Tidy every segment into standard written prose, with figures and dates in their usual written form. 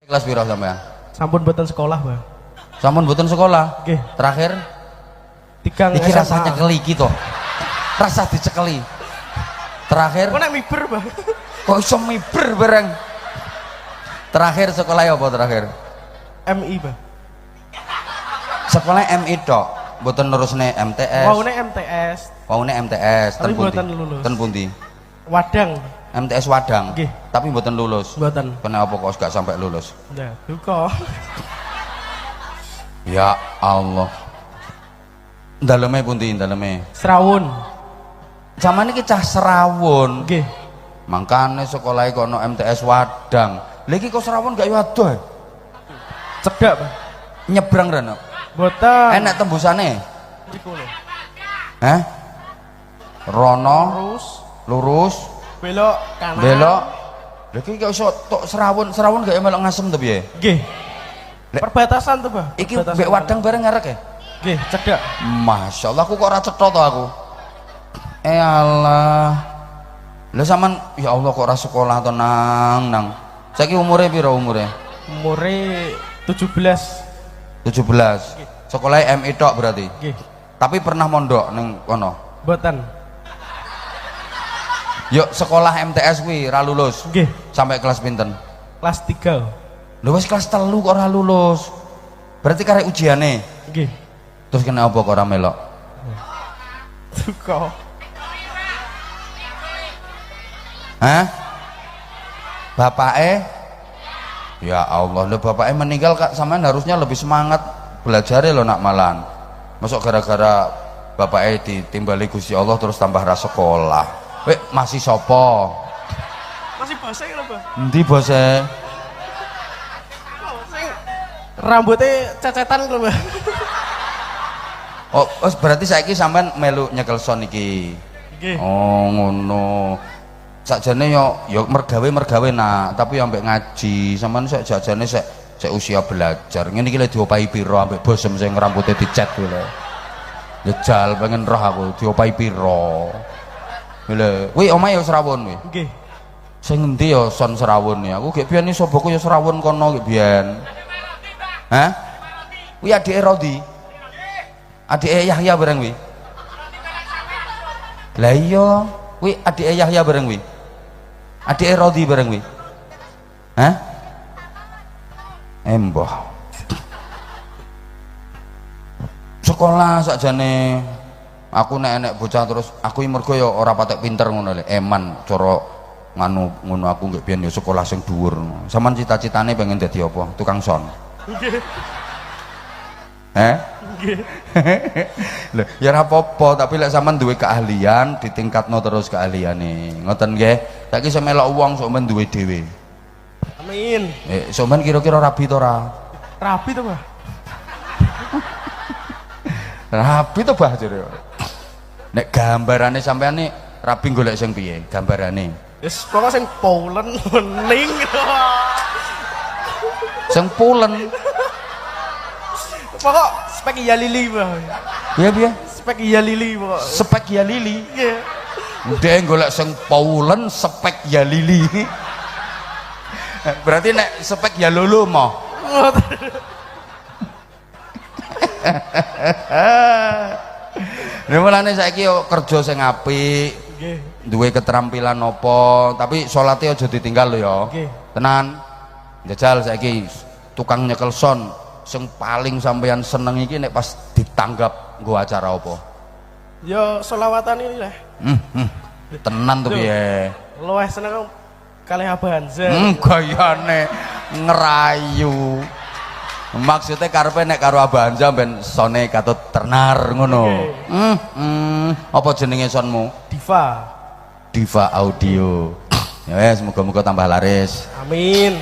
Kelas piro sampean? Sampun boten sekolah, Bang. Sampun mboten sekolah? Nggih. Terakhir Tigang iki SMA. rasanya nyekeli iki to. Rasa dicekeli. Terakhir Kok nek miber, Bang? kok iso miber bareng. Terakhir sekolah apa terakhir? MI, Bang. Sekolah MI tok, mboten nerusne MTS. Waune MTS. Waune MTS ten Tapi pundi? mboten lulus. Ten pundi? Wadang. MTS Wadang. Nggih. Tapi mboten lulus. Mboten. Kenapa kok gak sampai lulus? Nah, duka. Ya Allah. Daleme pundi daleme? Serawun. Zaman iki cah Serawun. Nggih. Mangkane sekolahe kono MTS Wadang. Lha iki kok Serawun gak yo adoh. Cedak, Bang. Nyebrang rene. Boten. Enak tembusane. Iku lho. Hah? Rono Terus lurus belok kanan. belok. Lha iki kok iso tok Serawun, Serawun gak melok ngasem to piye? Nggih. Lek- Perbatasan tuh, Bang. Iki Perbatasan mbek Wadang bareng ngarek ya? Nggih, cedak. Masya Allah, aku kok ora cetha to aku. Allah. Lah sampean ya Allah kok ora sekolah to nang. Saiki umure piro umure? Umure 17. 17. Sekolah MI tok berarti. Nggih. Tapi pernah mondok ning kono. Boten. Yuk sekolah MTS kuwi ra lulus. Nggih. Sampai kelas pinten? Kelas 3. Lho wis kelas 3 kok ora lulus. Berarti karek ujiane. Nggih. Terus kena apa kok ora melok? Duka. Hah? Bapake? Ya Allah, lho bapake meninggal Kak, sampean harusnya lebih semangat belajar lho nak malan. Masuk gara-gara bapake ditimbali Gusti Allah terus tambah ra sekolah. Masih sopo? Masih bose lho, Bang. Endi bose? Sing rambutnya cecetan lho, Bang. Oh, berarti saiki sampean melu nyekel son iki. Nggih. Oh, ngono. Sakjane yo mergawe nak, tapi ambek ngaji. Sampean sak jajane sik usia belajar. Ngene iki lho diopahi piro ambek bosem sing rambutnya dicet kuwi lho. Jejal pengen roh aku diopahi piro. Lho, kuwi omahe yo Serawun kuwi. Nggih. Sing endi yo son Serawun ya? Aku gek biyen iso boku yo Serawun kono gek biyen. Hah? Kuwi adike Rodi. Adike Yahya bareng kuwi. Lah iya, kuwi adike Yahya bareng kuwi. Adike Rodi bareng kuwi. Hah? Emboh. Sekolah sakjane aku nek bocah terus aku mergo ya ora patek pinter ngono lho. Eman cara ngono aku nggih biyen ya sekolah sing dhuwur. Sampeyan cita-citane pengen dadi apa? Tukang son. Nggih. Heh? Nggih. Lho, ya ora apa-apa, tapi lek sampean duwe keahlian, ditingkatno terus keahliane. Ngoten nggih. Saiki iso melok wong sok men duwe dhewe. Amin. Sok men kira-kira rabi to ora? Rapi tuh, Bang. Rabi to Bah jare. Nek gambarane sampean nih rabi golek sing piye? Gambarane. Wis pokok sing Polen ning. Sing pulen. Pokok spek iya lili, Bang. Piye? Spek iya lili pokok. Spek ya lili. Nggih. Ndek golek sing pulen spek ya lili. Berarti nek spek ya lulu moh. Nek mulane saiki yo kerja sing apik, Nggih. duwe keterampilan apa, tapi salate aja ditinggal lho ya. Nggih. Tenan. Jajal saiki tukang nyekel son sing paling sampeyan seneng iki nek pas ditanggap nggo acara apa? Yo selawatan ini lah. Tenan tuh piye? Luwih seneng kalih Abah Hanza. Gayane ngerayu. Maksudnya karepe nek karo Abah Hanza ben sone katut ternar ngono. Apa jenenge sonmu? Diva. Diva Audio. Ya wes muga-muga tambah laris. Amin.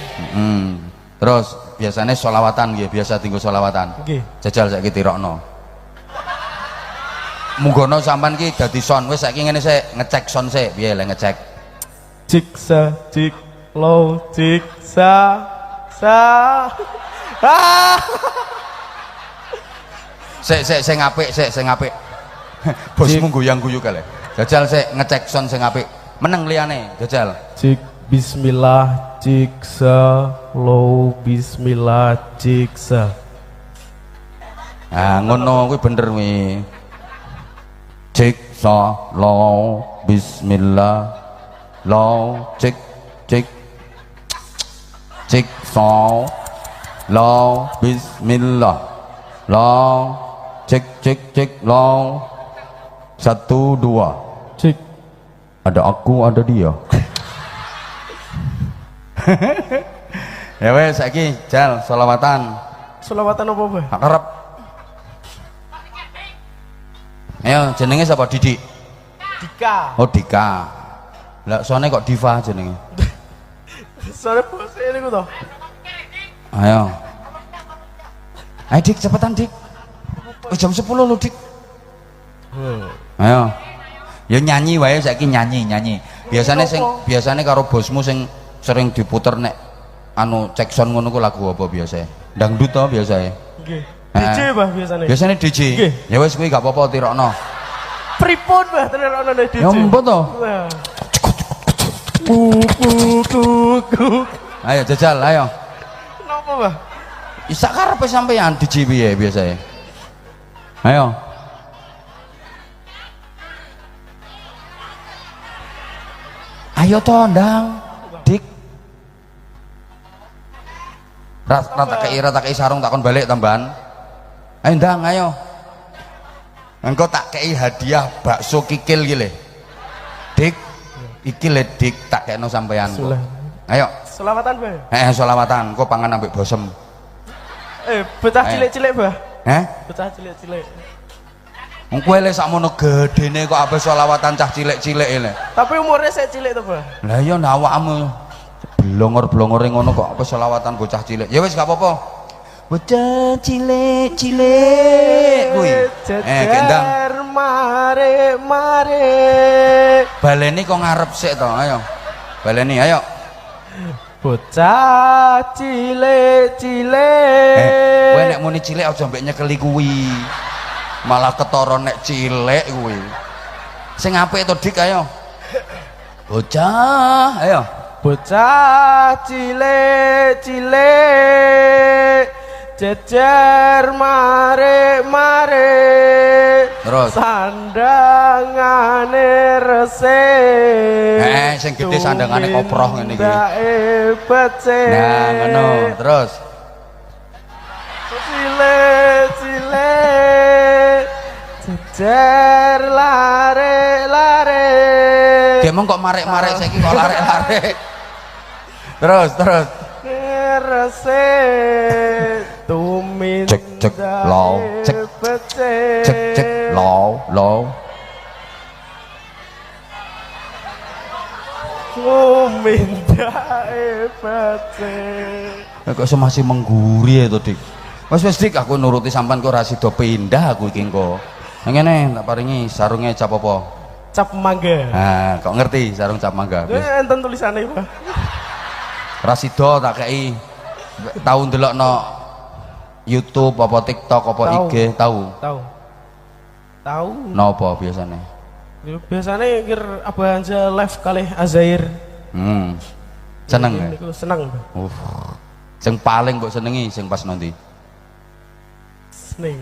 Terus biasanya sholawatan nggih, biasa tinggal sholawatan. Nggih. Jajal saiki tirokno. Munggono sampean ki dadi son. Wis saiki ngene sik, ngecek son sik. Piye le ngecek? Jiksa, jik, low, jiksa, sa. Ah. Sing apik, sing apik. Bosmu guyang-guyu kale. Jajal sik ngecek son sing apik. Meneng liyane, jajal. Jik, Bismillah jiksa low bismillah jiksa. Nah, ngono kuwi bener kuwi. Jiksa low bismillah low cik jiksa low bismillah low cik low 1 2 Cik. ada aku ada dia. Ya wes saiki jal selawatan. Selawatan apa, Bah? Akrab. Ayo jenenge sapa Didik? Dika. Oh Dika. Lah soalnya kok Diva jenenge? Soalnya bos ini ku toh. Ayo. Ayo Dik cepetan Dik. Jam 10 lho Dik. Ayo. Ya nyanyi wae saiki nyanyi. Biasane karo bosmu sing sering diputer nek anu cek sound ngono ku lagu apa biasa? Dangdut to biasae. Nggih. DJ Bah biasanya. Biasane DJ. Nggih. Ya wis kuwi gak apa-apa tirokno. Pripun Bah tenan ana DJ. Ya empot to. Wah. Kuk. Ayo jajal ayo. Kenapa Bah? Isa karepe sampean DJ piye biasae? Ayo. Ayo to ndang. Dik. Rata kei sarung takon balik tambahan. Ayo ndang ayo. Engko tak kei hadiah bakso kikil iki le. Dik. Iki le Dik tak kekno sampean. Ayo. Selawatan Bah. Selawatan. Engko pangan ambek bosem. Bocah cilik-cilik Bah. Bocah cilik-cilik. Wong kowe le sakmono gedene kok ape selawatan cah cilik-cilik le. Tapi umurnya saya cilik tuh Bah. Lah iya awakmu blongor-blongore ngono kok ape selawatan bocah cilik. Ya wis gak apa-apa. Bocah cilik-cilik kuwi. Gendang. Mare. Baleni kok ngarep sik to, ayo. Baleni ayo. Bocah cilik-cilik. Kowe nek muni cilik aja mbek nyekeli kuwi. Malah ketara nek cilik kuwi. Sing apik to Dik ayo. Bocah, ayo. Bocah cilik-cilik jejer mare Terus sandangane resik sing gede sandangane koproh ngene iki. Nah, ngono. Terus cilik-cilik jejer lare Gemong kok marek-marek saiki kok larek-larek. Terus resik tumin cek low cek low tumindae pece. Kok masih mengguri itu Dik. Wes Dik aku nuruti sampean kok ora sida pindah aku iki engko. Ngene tak paringi sarunge cap apa? Cap mangga. Nah, kok ngerti sarung cap mangga? Enten tulisannya Pak. Rasido tak kei tau ndelokno YouTube apa TikTok apa IG tahu napa biasane kir Abah Hanza live kali Azair seneng ya? Seneng sing paling mbok senengi sing pas nanti seneng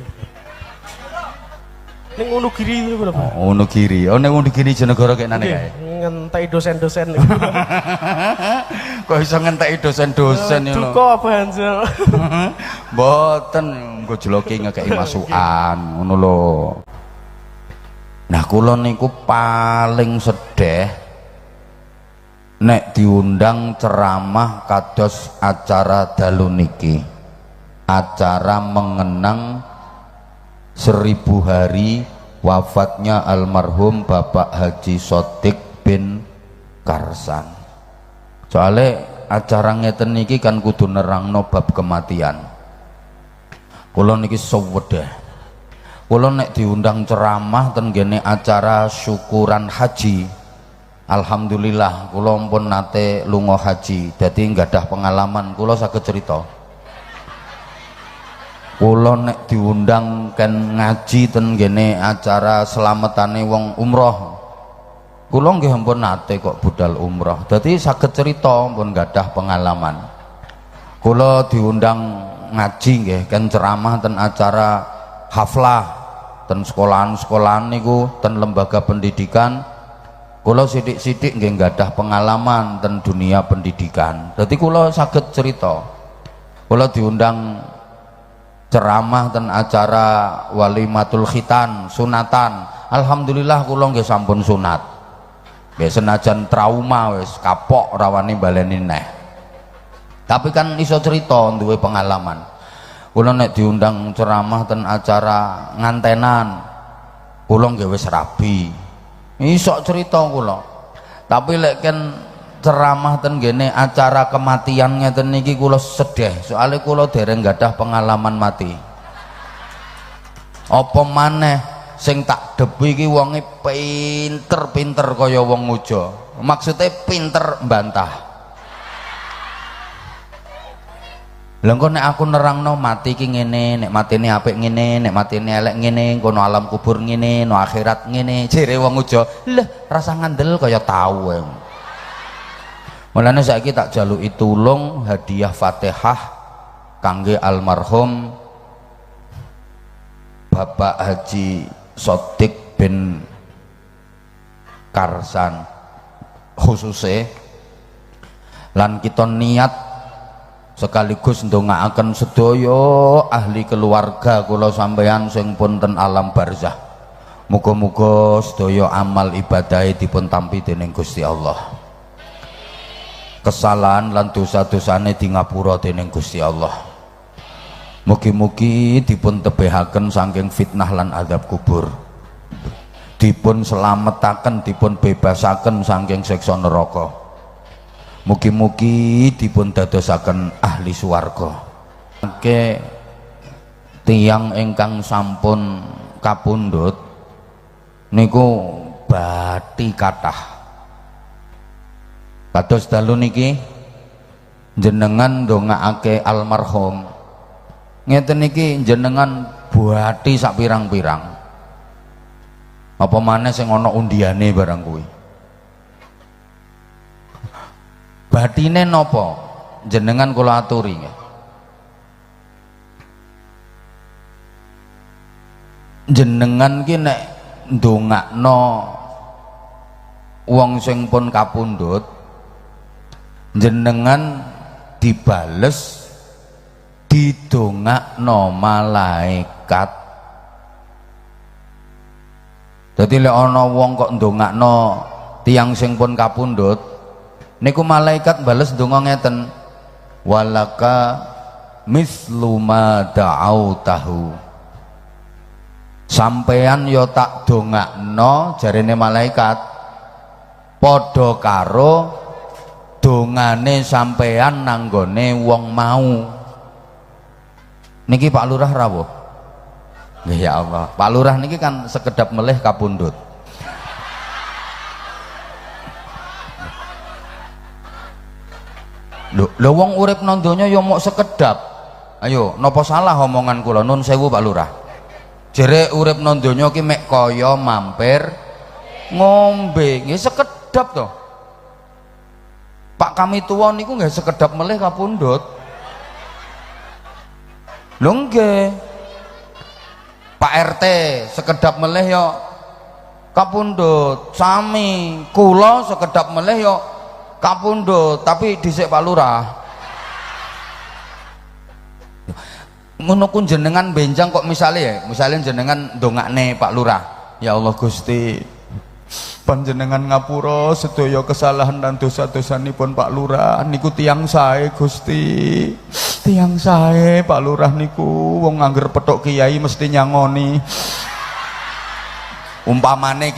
ning Wonogiri lho Pak. Wonogiri ning Wonogiri jenegara kene kae ngentai dosen-dosen kok iso ngenteki dosen-dosen lho duka Abah Hanza mboten nggo jloki ngekeki masukan ngono lho. Nah kula niku paling sedih nek diundang ceramah kados acara dalu niki, acara mengenang 1000 hari wafatnya almarhum Bapak Haji Sodik bin Karsan. Soalnya acara ngeten niki kan kudu nerangno bab kematian. Kula niki sewedeh. Kula nek diundang ceramah ten ngene acara syukuran haji. Alhamdulillah kula pun nate lunga haji. Dadi nggadah pengalaman kula saged cerita. Kula nek diundang kan ngaji ten ngene acara selametane wong umroh. kula nggih ampun nate kok budal umroh. Dadi saged cerita pun gadah pengalaman. Kula diundang ngaji nggih kan ceramah ten acara haflah ten sekolahan-sekolahan niku ten lembaga pendidikan. Kula sithik-sithik nggih gadah pengalaman ten dunia pendidikan. Dadi kula saged cerita. Kula diundang ceramah ten acara walimatul khitan, sunatan. Alhamdulillah kula nggih sampun sunat. Nggih senajan trauma wis kapok rawani baleni neh. Tapi kan iso cerita duwe pengalaman. Kula nek diundang ceramah ten acara ngantenan, kula nggih wis rabi. Iso cerita kula. Tapi lek kan ceramah ten gene acara kematian ngeten niki kula sedih. Soale kula dereng gadah pengalaman mati. Apa maneh sing tak debi iki wonge pinter-pinter kaya wong muja. Maksudnya pinter mbantah. Lha engko nek aku nerangno mati iki ngene, nek matine apik ngene, nek matine elek ngene, kono alam kubur ngene, no akhirat ngene, jere wong uja, lha rasa ngandel kaya tau ae. Mulane saiki tak jaluki tulung hadiah Fatihah kangge almarhum Bapak Haji Sodik bin Karsan khususnya lan kita niat sekaligus ndongaaken sedaya ahli keluarga kula sampeyan sing pun ten alam barzah. Muga-muga sedaya amal ibadahe dipun tampi dening Gusti Allah. Kesalahan lan dosa-dosane di ngapura dening Gusti Allah. Mugi-mugi dipun tebehaken saking fitnah lan azab kubur. Dipun selametaken, dipun bebasaken saking siksa neraka. Mugi-mugi dipun dadosaken ahli swarga. Mangke tiyang ingkang sampun kapundhut niku bathi kathah. Kados dalu niki jenengan ndongaake almarhum. Ngeten niki jenengan bathi sak pirang-pirang. Apa maneh sing ana undiane barang kuwi. Batine nopo jenengan kula aturi nggih. Jenengan ki nek ndongakno wong sing pun kapundhut jenengan dibales didongakno malaikat. Dadi lek ana wong kok ndongakno tiyang sing pun kapundhut niku malaikat bales donga ngeten, walaka mislu ma da'autahu. Sampeyan yo tak dongakno jarene malaikat padha karo dongane sampeyan nanggone wong mau. Niki Pak Lurah rawuh. Nggih ya Allah. Pak Lurah niki kan sekedap melih kapundhut. Lho wong urip nang donya ya mok sekedap. Ayo, napa salah omongan kula? Nun sewu Pak Lurah. Jere urip nang donya ki mek kaya mampir ngombe, nggih sekedap to. Pak kami tuwa niku nggih sekedap melih kapundhut. Lho nggih. Pak RT sekedap melih ya kapundhut. Sami kula sekedap melih ya kapundhut, tapi dhisik Pak Lurah. Ngono ku jenengan benjang kok misalnya jenengan ndongakne Pak Lurah. Ya Allah Gusti, panjenengan ngapura sedaya kesalahan dan dosa-dosanipun Pak Lurah. Niku tiyang sae Gusti. Tiyang sae Pak Lurah niku wong angger petuk kiai mesti nyangoni. Umpamane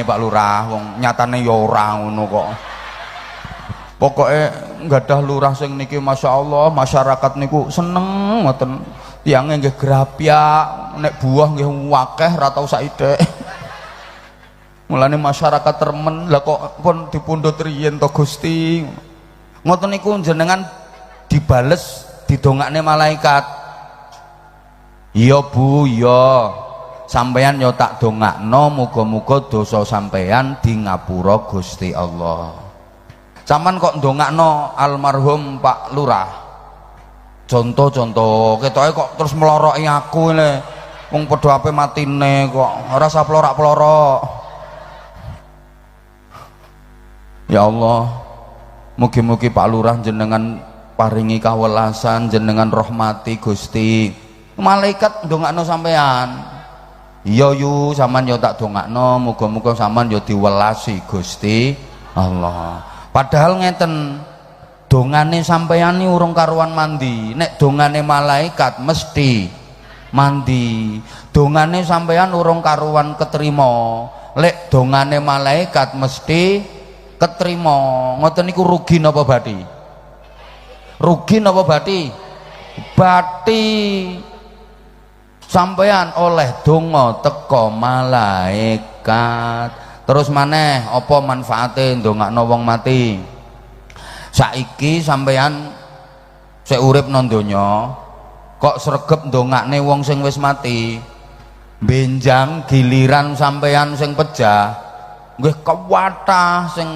Pak Lurah, wong nyatane ya ora ngono kok. Pokoknya gadah lurah sing niki Masya Allah, masyarakat niku seneng ngoten. Tiangnya nggih grapyak, nek buah nggih wakeh ra tau saithik. Mulane masyarakat remen, lah kok pun dipundhut riyen to Gusti. Ngoten niku jenengan dibales didongakne malaikat. Iya Bu, iya. sampeyan yo tak dongakno muga-muga dosa sampeyan di ngapura Gusti Allah. Sampeyan kok ndongakno almarhum Pak Lurah, contoh ketoke kok terus meloroki aku ini, wong padha ape matine kok ora usah plorak-plorok. Ya Allah, mugi-mugi Pak Lurah jenengan paringi kawelasan, jenengan rahmati Gusti. Malaikat ndongakno sampean. Iya yu sampean yo tak dongakno muga-muga sampean yo diwelasi Gusti Allah. Padahal ngeten, dongane sampeyan ni urung karuan mandi. Nek dongane malaikat mesti mandi. Dongane sampeyan urung karuan keterima. Lek dongane malaikat mesti keterima. Ngoten niku rugi napa bathi? Rugi napa bathi? Bathi. Sampeyan oleh donga teko malaikat. Terus maneh apa manfaate ndongakno wong mati? Saiki sampeyan sik urip nang donya kok sregep ndongakne wong sing wis mati. Benjang giliran sampeyan sing pejah nggih kuwatah sing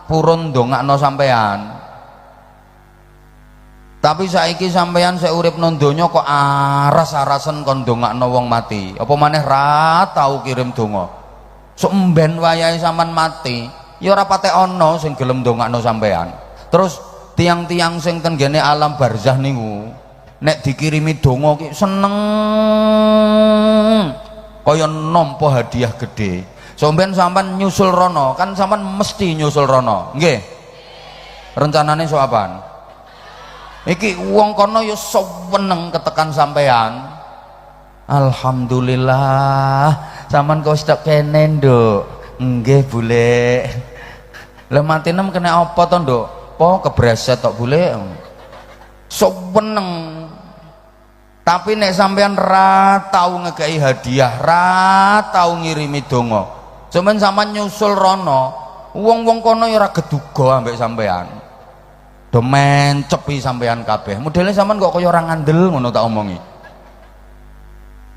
purun ndongakno sampeyan. Tapi saiki sampeyan sik urip nang donya kok aras-arasen kon ndongakno wong mati. Apa maneh ra tau kirim donga. Sok mben wayahe sampean mati, ya ora patek ana sing gelem ndongakno sampeyan. Terus tiang-tiang sing ten gene alam barzah niku nek dikirimi donga ki seneng kaya nampa hadiah gede. Sok mben sampean nyusul rono, kan sampean mesti nyusul rono. Nggih. Rencanane sok apaan? Iki wong kono ya seneng ketekan sampean. Alhamdulillah sampean kok stok kene nduk. Nggih bule. Lah matinem kena apa to nduk? Po kebreset tok bule. Seneng. Tapi nek sampean ra tau ngekei hadiah, ra tau ngirimi donga. Sampeyan sampean nyusul rono, wong-wong kono ya ora geduga ambek sampean. Do mencepi sampean kabeh. Modele sampean kok kaya ora ngandel ngono tak omongi.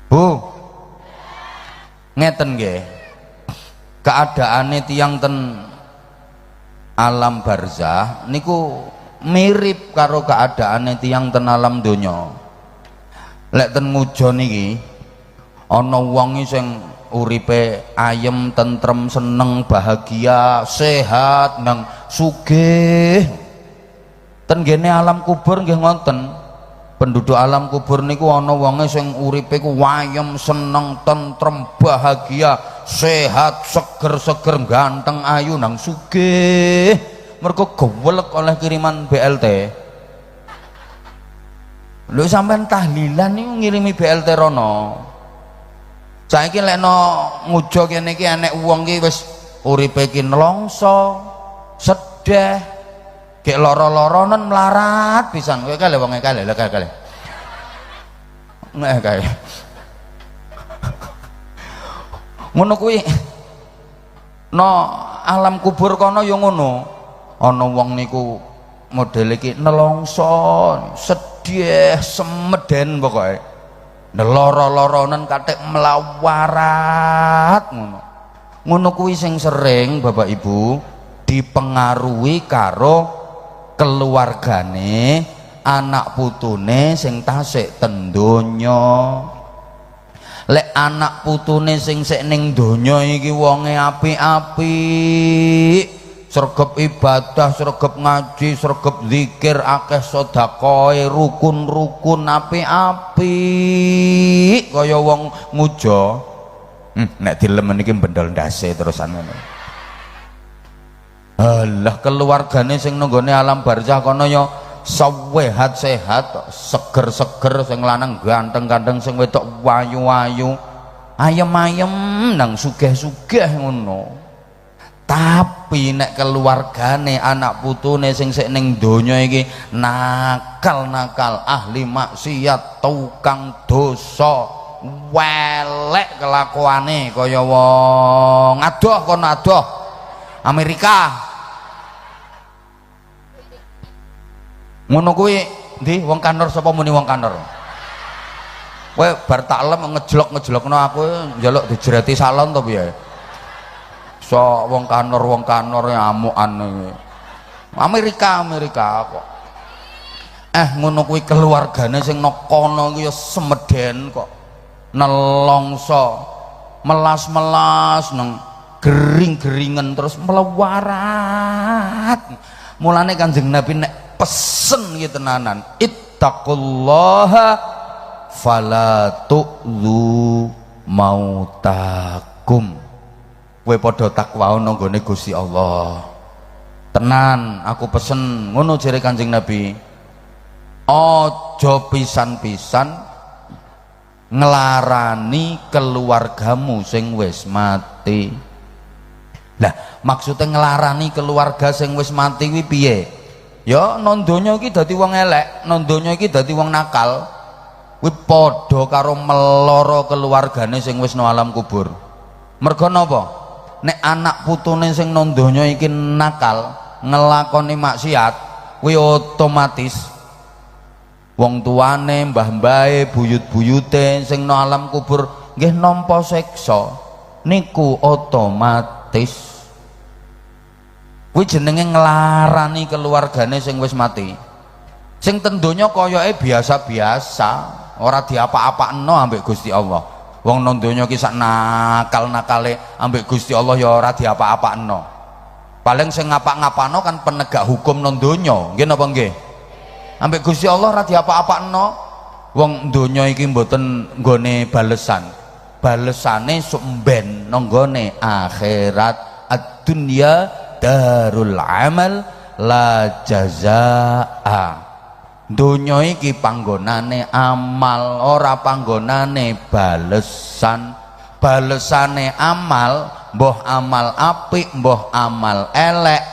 Bu. Ngeten nggih. Keadaane tiyang ten alam barzah niku mirip karo keadaane tiyang ten alam donya. Lek ten muja niki ana wong sing uripe ayem, tentrem, seneng, bahagia, sehat, nang sugih. Ten gene alam kubur nggih ngoten. Penduduk alam kubur niku ana wonge sing uripe ku wayem, seneng, tentrem, bahagia, sehat, seger-seger, ganteng, ayu, nang sugih. Mergo gewelek oleh kiriman BLT. Lho sampean tahlilan niku ngirimi BLT rono. Saiki lek no ngujo kene iki enek wong ki wis uripe ki nelongso, sedih. Kayak loro-loronan melarat pisan. Kowe kale wong kale lha kale. Nek kae. Ngono kuwi. No alam kubur kono ya ngono. Ana wong niku model iki nelongso, sedih, semeden pokoke. Neloro-loronan katik melawarat ngono. Ngono kuwi sing sering Bapak Ibu dipengaruhi karo keluargane anak putune sing tasik ten donya. Lek anak putune sing sik ning donya iki wonge apik-apik, sregep ibadah, sregep ngaji, sregep zikir, akeh sedekahe, rukun-rukun apik-apik kaya wong nguja. Nek dilemen iki bendol ndase terusan ngono. Alah keluargane sing nenggone alam barzah kono ya sehat-sehat, seger-seger, sing lanang ganteng-ganteng, sing wedok wayu-wayu, ayem-ayem nang sugih-sugih ngono. Tapi nek keluargane anak putune sing sik ning donya iki nakal-nakal, ahli maksiat, tukang dosa, welek kelakuane kaya wong adoh kono adoh Amerika. Ngono kuwi ndi wong kanor sapa muni wong kanor? Kowe bar tak lem ngejlok-ngejlokno aku njaluk dijreti salon to piye? So wong kanor amukan Amerika kok. Ngono kuwi keluargane sing nang kono kuwi ya semeden kok. Nelongso, melas-melas nang gering-geringen terus melewarat. Mulane Kanjeng Nabi nek pesen iki tenanan, ittaqullaha fala tu'lu mautakum. Kowe padha takwa ana nggone Gusti Allah. Tenan aku pesen ngono jere Kanjeng Nabi. Aja pisan-pisan nglarani keluargamu sing wis mati. Lah, maksudnya nglarani keluarga sing wis mati kuwi piye? Ya nang donya iki dadi wong elek, nang donya iki dadi wong nakal. Kuwi padha karo meloro keluargane sing wis nang alam kubur. Mergo napa? Nek anak putune sing nang donya iki nakal, ngelakoni maksiat, kuwi otomatis wong tuane, mbah-mbahe, buyut-buyute sing nang alam kubur nggih nampa siksa. Niku otomatis kuwi jenenge nglarani keluargane sing wis mati. Sing ten donya koyoke biasa-biasa, ora diapa-apakno ambek Gusti Allah. Wong nang donya ki sak nakal-nakale ambek Gusti Allah ya ora diapa-apakno. Paling sing ngapak-ngapano kan penegak hukum nang donya, nggih napa nggih? Ambek Gusti Allah ora diapa-apakno. Wong donya iki mboten nggone balesan. Balesane sumben nang nggone akhirat. Ad-dunya darul amal la jazaa. Donya iki panggonane amal, ora panggonane balesan. Balesane amal, mbah amal apik, mbah amal elek,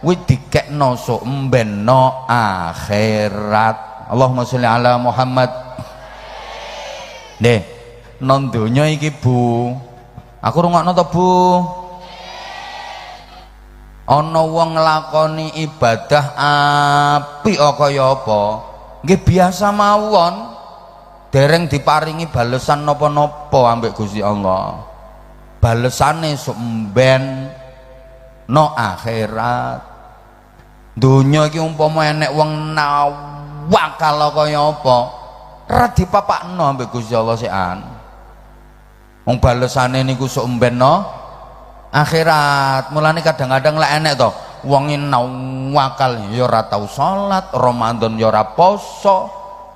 kuwi dikekno sok mbenno akhirat. Allahumma sholli ala Muhammad. Nggih, nang donya iki Bu, aku rungokno to Bu. Ana wong nglakoni ibadah apik kaya apa, nggih biasa mawon, dereng diparingi balesan napa-napa ambek Gusti Allah. Balesane sumben no akhirat. Donya iki umpama enek wong nawakal kaya apa, ora dipapakno ambek Gusti Allah sekan. Wong balesane niku sumben no akhirat. Mulane kadang-kadang lek enek to wong nawakal ya ora tau salat, Ramadan ya ora poso,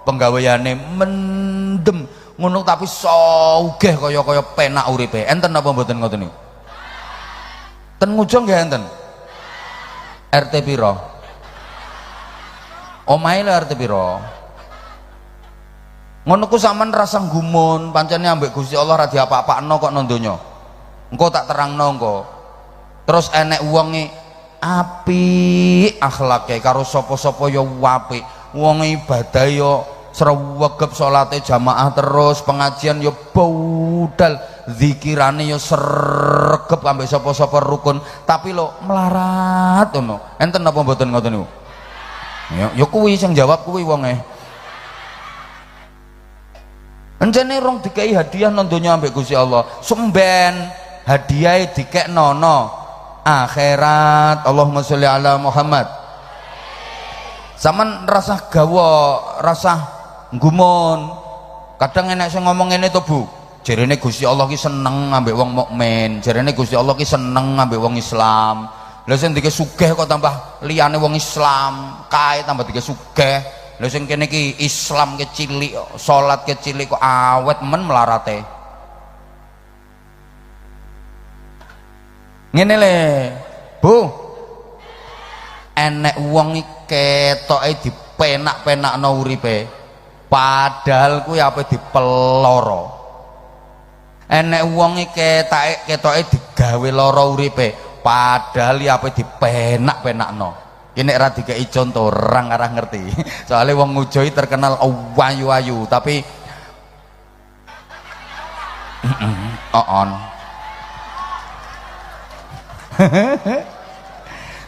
penggaweane mendem ngono tapi sugih kaya penak uripe. Enten apa mboten ngoten niku? Ten Ngujong nggih enten. RT piro? Omahe lho RT piro? Ngono ku sampean rasa gumun, pancene ambek Gusti Allah ra diapa-apakno kok nang donya. Engko tak terangno engko. Terus enek wonge apik akhlake karo sapa-sapa ya apik. Wong ibadah ya srewegep, salate jamaah terus, pengajian ya budal, zikirane ya sregep ambek sapa-sapa rukun, tapi lo melarat ngono. Enten apa mboten ngoten niku? Ya kuwi sing jawab kuwi wonge. Encene rong dikai hadiah nang donya ambek Gusti Allah. Sumben hadiah dikekno no akhirat. Allahumma sholli ala Muhammad. Saman rasa gawa, rasa gumun. Kadang enek sing ngomong ngene to Bu, jarene Gusti Allah ki seneng ambek wong mukmin, jarene Gusti Allah ki seneng ambek wong Islam. Lha sing dike sugih kok tambah liyane wong Islam, kae tambah dike sugih. Lha sing kene ki Islam ki cilik, salat ki cilik kok awet men melarate. Ngene le Bu, enek wong ketoke dipenak-penakno uripe, padahal kuwi ape dipeloro. Enek wong ketoke digawe lara uripe, padahal ape dipenak-penakno. Ki nek ra dikeki conto orang arah ngerti. Soalnya wong Ngujoi terkenal ayu-ayu tapi on.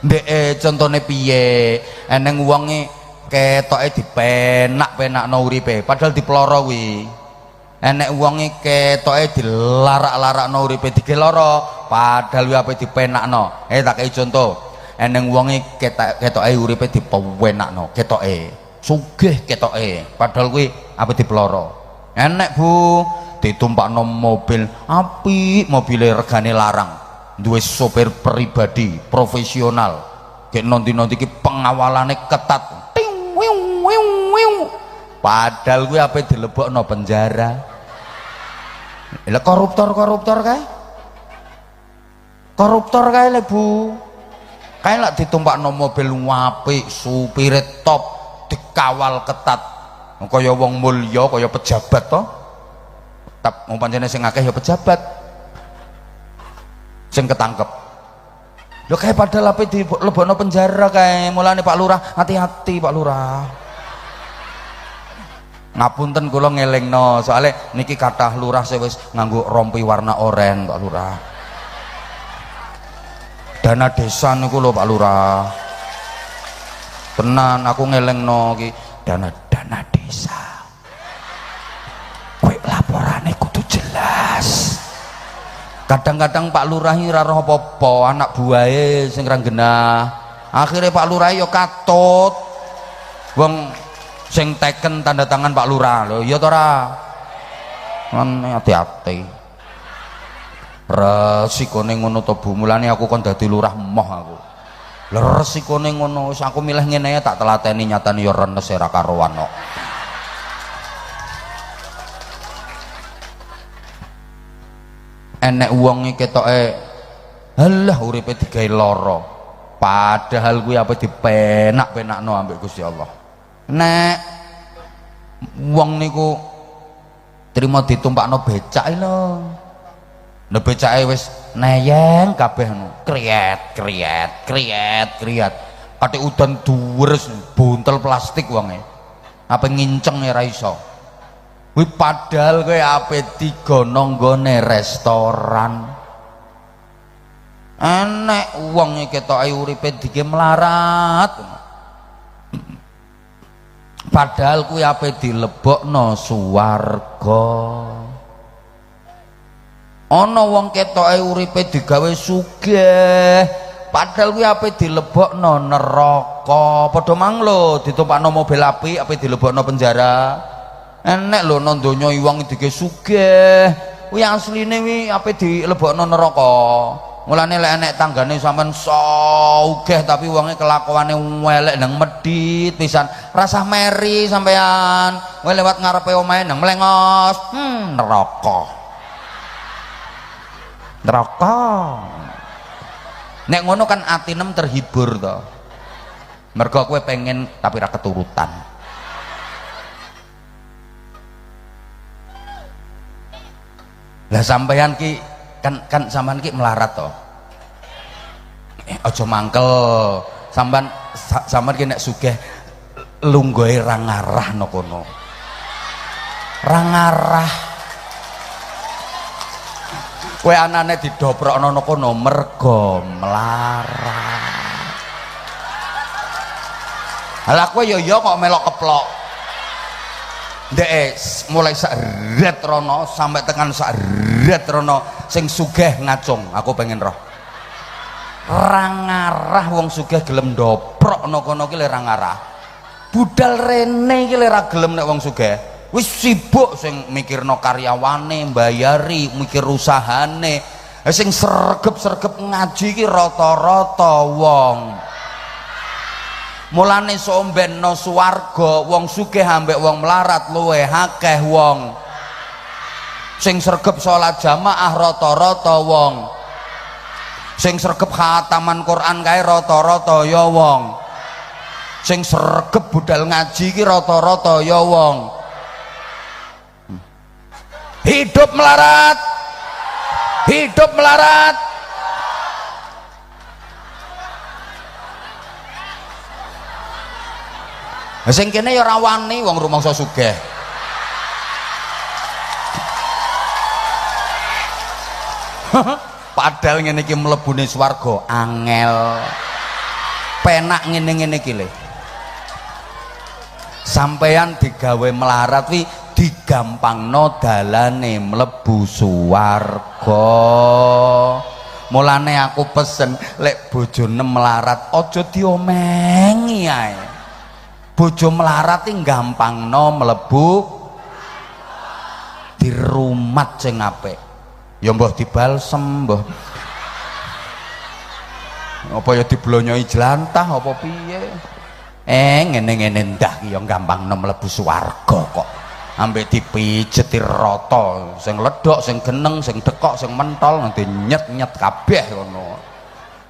Ndek contone piye? Eneng wonge ketoke dipenak-penakno uripe, padahal diploro kuwi. enek wonge ketoke dilarak-larakno uripe digeloro padahal ape dipenakno. Tak kei contoh, eneng wonge ketoke uripe dipewenakno, ketoke sugih ketoke padahal kuwi ape dipeloro. Enek Bu ditumpakno mobil apik, mobile regane larang, duwe sopir pribadi profesional, gek nonti-nonti iki pengawalane ketat, ting wiu wiu wiu, padahal kuwi ape dilebokno penjara. Lah koruptor kae le Bu, kae lak ditumpakno mobil apik, supire top, dikawal ketat kaya wong mulya, kaya pejabat to. Tap pancene sing akeh ya pejabat sing ketangkep. Lho kae padahal ape dilebokno penjara kae. Mulane Pak Lurah, hati-hati Pak Lurah. Ngapunten kula ngelingno, soalnya niki kathah lurah sing wis nganggo rompi warna oranye Pak Lurah. Dana desa niku lho Pak Lurah. Tenan aku ngelingno iki dana desa. Kowe laporane kudu jelas. Kadang-kadang Pak Lurah iki ora roh apa-apa, anak buahe sing ra genah. Akhire Pak Lurah yo katut. Wong sing teken tanda tangan Pak Lurah lho, ya to ora? Hati-hati. Resikone ngono to Bu, mulane aku kon dadi lurah moh aku. Lha resikone ngono, wis aku milih ngene ya tak telateni nyatane ya renes ora karuan kok. Enek wong iki ketoke halah uripe digawe lara. Padahal kuwi apa dipenak-penakno ambek Gusti Allah. Nek wong niku trimo ditumpakno becak lho. Nek becake wis neyeng kabeh ngono. Kriet. Kate udan duwres buntel plastik wonge. Apa nginceng ora iso. Kuwi padahal kowe ape digono nggone restoran. Enek wong iki ketoke uripe dige melarat. Padahal kuwi ape dilebokno swarga. Ana wong ketoke uripe digawe sugih, padahal kuwi ape dilebokno neraka. Padha mang lho ditumpakno mobil apik ape dilebokno penjara. Enek lho nang donya wong digawe sugih, kuwi asline kuwi ape dilebokno neraka. Mulane lek enek tanggane sampean sugih tapi wonge kelakuane elek nang medhit pisan, rasah meri sampean. Kowe lewat ngarepe omahe nang mlengos, neraka. Nek ngono kan atinem terhibur to. Mergo kowe pengen tapi ra keturutan. Lah sampean ki kan sampean ki melarat to. Aja mangkel. Sampean ki nek sugih lungguhe ra ngarah no kono. Ra ngarah. Kowe anane didoprokno no kono mergo melarat. Lah kowe yo kok melok keplok. Ndek mulai sak ret rono sampai tekan sak ret rono sing sugih ngacung, aku pengen roh. Ra ngarah wong sugih gelem ndoprokno kono ki le ra ngarah. Budal rene iki le ra gelem nek wong sugih. Wis sibuk sing mikirno karyawane, mbayari, mikir usahane. Sing sregep-sregep ngaji ki rata-rata wong. Mulane sombenno swarga wong sugih ambek wong melarat luwih akeh wong. Sing sregep salat jamaah rata-rata wong. Sing sregep khataman Quran kae rata-rata ya wong. Sing sregep budal ngaji ki rata-rata ya wong. Hidup melarat. Hidup melarat. Sing kene ya ora wani wong rumangsa sugih. Padahal ngene iki mlebune swarga angel. Penak ngene-ngene iki lho. Sampeyan digawe melarat kuwi digampangno dalane mlebu swarga. Mulane aku pesen lek bojone melarat aja diomengi ae. Bojo melarat iki gampangno mlebu dirumat sing apik. Ya mbah dibalsem mbah. Apa ya diblonyoi jelantah apa piye? Ngene-ngene ndah ki ya gampangno mlebu swarga kok. Ambek dipijeti rata, sing ledok, sing geneng, sing dekok, sing mentol nanti nyet-nyet kabeh ngono.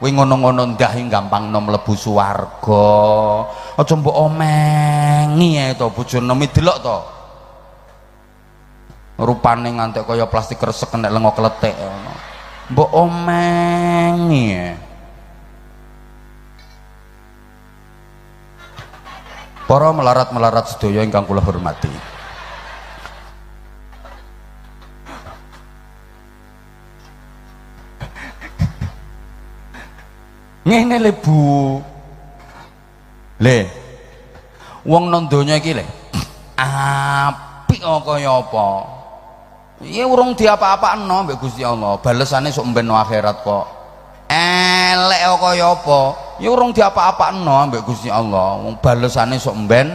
Kuwi ngono-ngono ndah gampangno mlebu swarga. Aja mbok omengi ae to bojone delok to. Rupane ngantek kaya plastik kresek nek lenga kletik ngono. Mbok omengi ae. Para melarat-melarat sedaya ingkang kula hormati. Ngene le Bu. Le. Wong nang donya iki le. Apik kaya apa? Ya urung diapa-apakno mbek Gusti Allah. Balesane sok mben akhirat kok. Elek kaya apa? Ya urung diapa-apakno mbek Gusti Allah. Wong balesane sok mben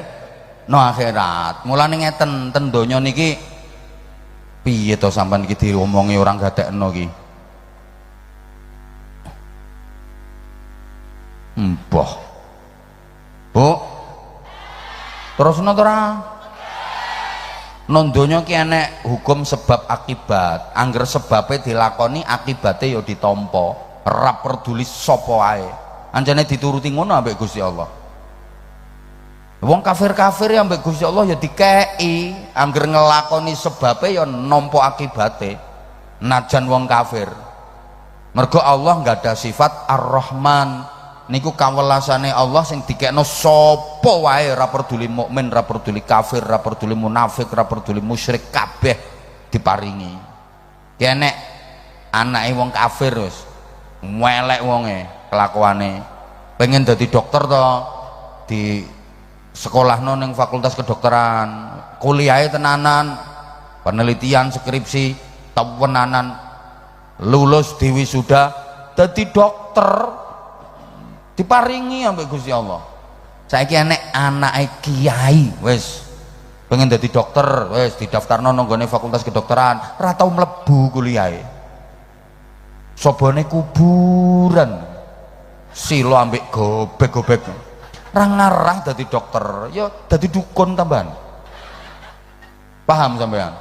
no akhirat. Mulane ngeten ten donya niki piye to sampean iki diomongi orang gadekno iki? Mbah. Bu. Terus ora? Nang donya ki enek hukum sebab akibat. Angger sebabe dilakoni akibate ya ditampa. Ora peduli sapa wae. Anjane dituruti ngono ambek Gusti Allah. Wong kafir-kafir ya ambek Gusti Allah ya dikei. Angger ngelakoni sebabe ya nampa akibate. Najan wong kafir. Mergo Allah nggak ada sifat Ar-Rahman. Niku kawelasane Allah sing dikekno sapa wae, ora peduli mukmin, ora peduli kafir, ora peduli munafik, ora peduli musyrik, kabeh diparingi. Ki enek anake wong kafir wis melek wonge kelakuane. Pengen dadi dokter to, di sekolahno ning fakultas kedokteran, kuliahe tenanan, penelitian skripsi tenanan, lulus diwisuda dadi dokter. Diparingi ambek Gusti Allah. Saiki enek anake kiai wis pengen dadi dokter, wis didaftarno nang gone fakultas kedokteran, ora tau mlebu kuliahe. Sobone kuburan. Silo ambek gobek-gobek. Ra ngarah dadi dokter, ya dadi dukun tambahan. Paham sampean?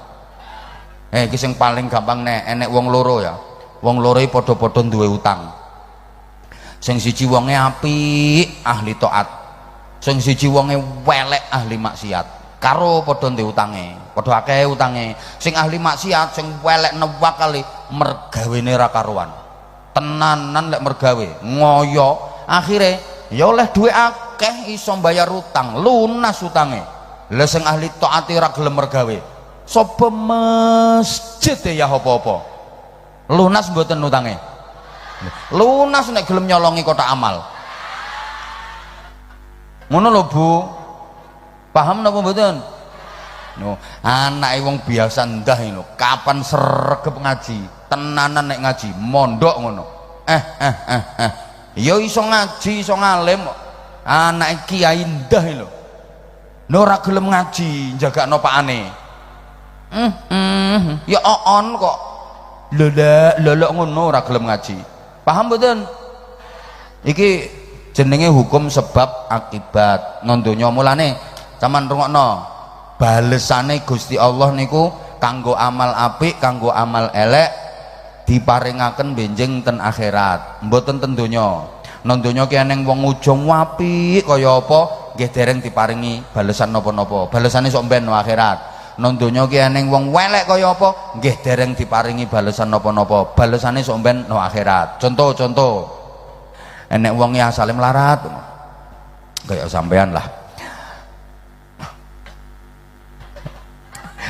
Iki sing paling gampang nek enek wong loro ya. Wong loro iki padha-padha duwe utang. Sing siji wonge apik ahli taat, sing siji wonge welek ahli maksiat. Karo padha ndek utange, padha akeh utange. Sing ahli maksiat, sing welek newak kali mergawene ra karuan. Tenanan lek mergawe, ngoyo, akhire ya oleh duwe akeh iso bayar utang, lunas utange. Lah sing ahli taat ora gelem mergawe. Sapa masjid ya apa-apa. Lunas mboten utange. Lunas nek gelem nyolongi kotak amal. Ngono lho Bu. Paham napa mboten? No, anake wong biasa ndah lho, kapan sregep ngaji, tenanan nek ngaji, mondok ngono. Ya iso ngaji, iso ngalim. Anake kiai ndah lho. Ora gelem ngaji, jagakno pakane. Ya on kok. Lelek ngono ora gelem ngaji. Paham mboten? Iki jenenge hukum sebab akibat nang donya. Mulane sampean rungokno, balesane Gusti Allah niku kanggo amal apik, kanggo amal elek diparingaken benjing ten akhirat, mboten ten donya. Nang donya ki eneng wong ujung apik kaya apa nggih dereng diparingi balesan napa-napa. Balesane sok mben no akhirat. Nang donya ki eneng wong welek kaya apa nggih dereng diparingi balesan napa-napa. Balesane sok mben no akhirat. Contoh enek wong ya asale melarat kaya sampean lah.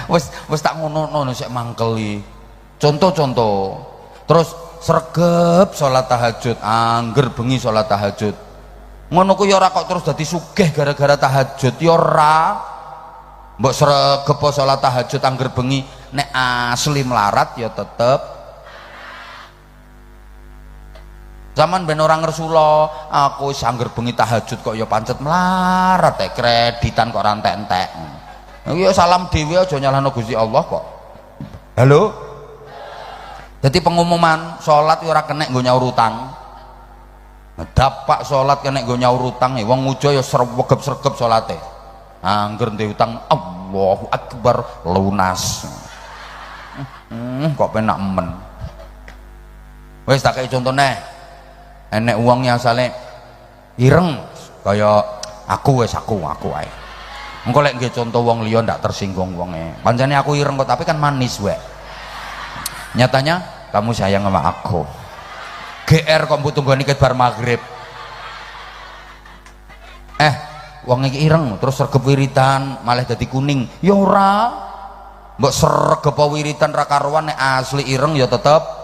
Wis tak ngono-ngono sik mangkeli. Contoh. Terus sregep salat tahajud, angger bengi salat tahajud. Ngono ku ya ora kok terus dadi sugih gara-gara tahajud ya ora. mbok sregep salat tahajud angger bengi nek asli melarat ya tetep zaman ben orang ngersula aku wis angger bengi tahajud kok ya pancet melarat kreditan kok ora entek-entek. Iki ya salam dhewe aja nyalahno Gusti Allah kok. Halo. Jadi pengumuman salat ya ora kenek nggo nyaur utang. Dapak salat kenek nggo nyaur utang wong muja ya sregep-sregep salate. Angger ndek utang Allahu Akbar lunas. Kok penak men. Wis tak kei contone. Enek uang yang asale ireng kaya aku wis aku ae. Engko lek nggih contoh wong liya ndak tersinggung wonge. Pancene aku ireng kok tapi kan manis wae. Nyatanya kamu sayang sama aku. GR kok mbok tunggoni ket bar maghrib. Wong iki ireng terus sregep wiritan malah dadi kuning. Ya ora. Mbok sregep wiritan ra karuan nek asli ireng ya tetep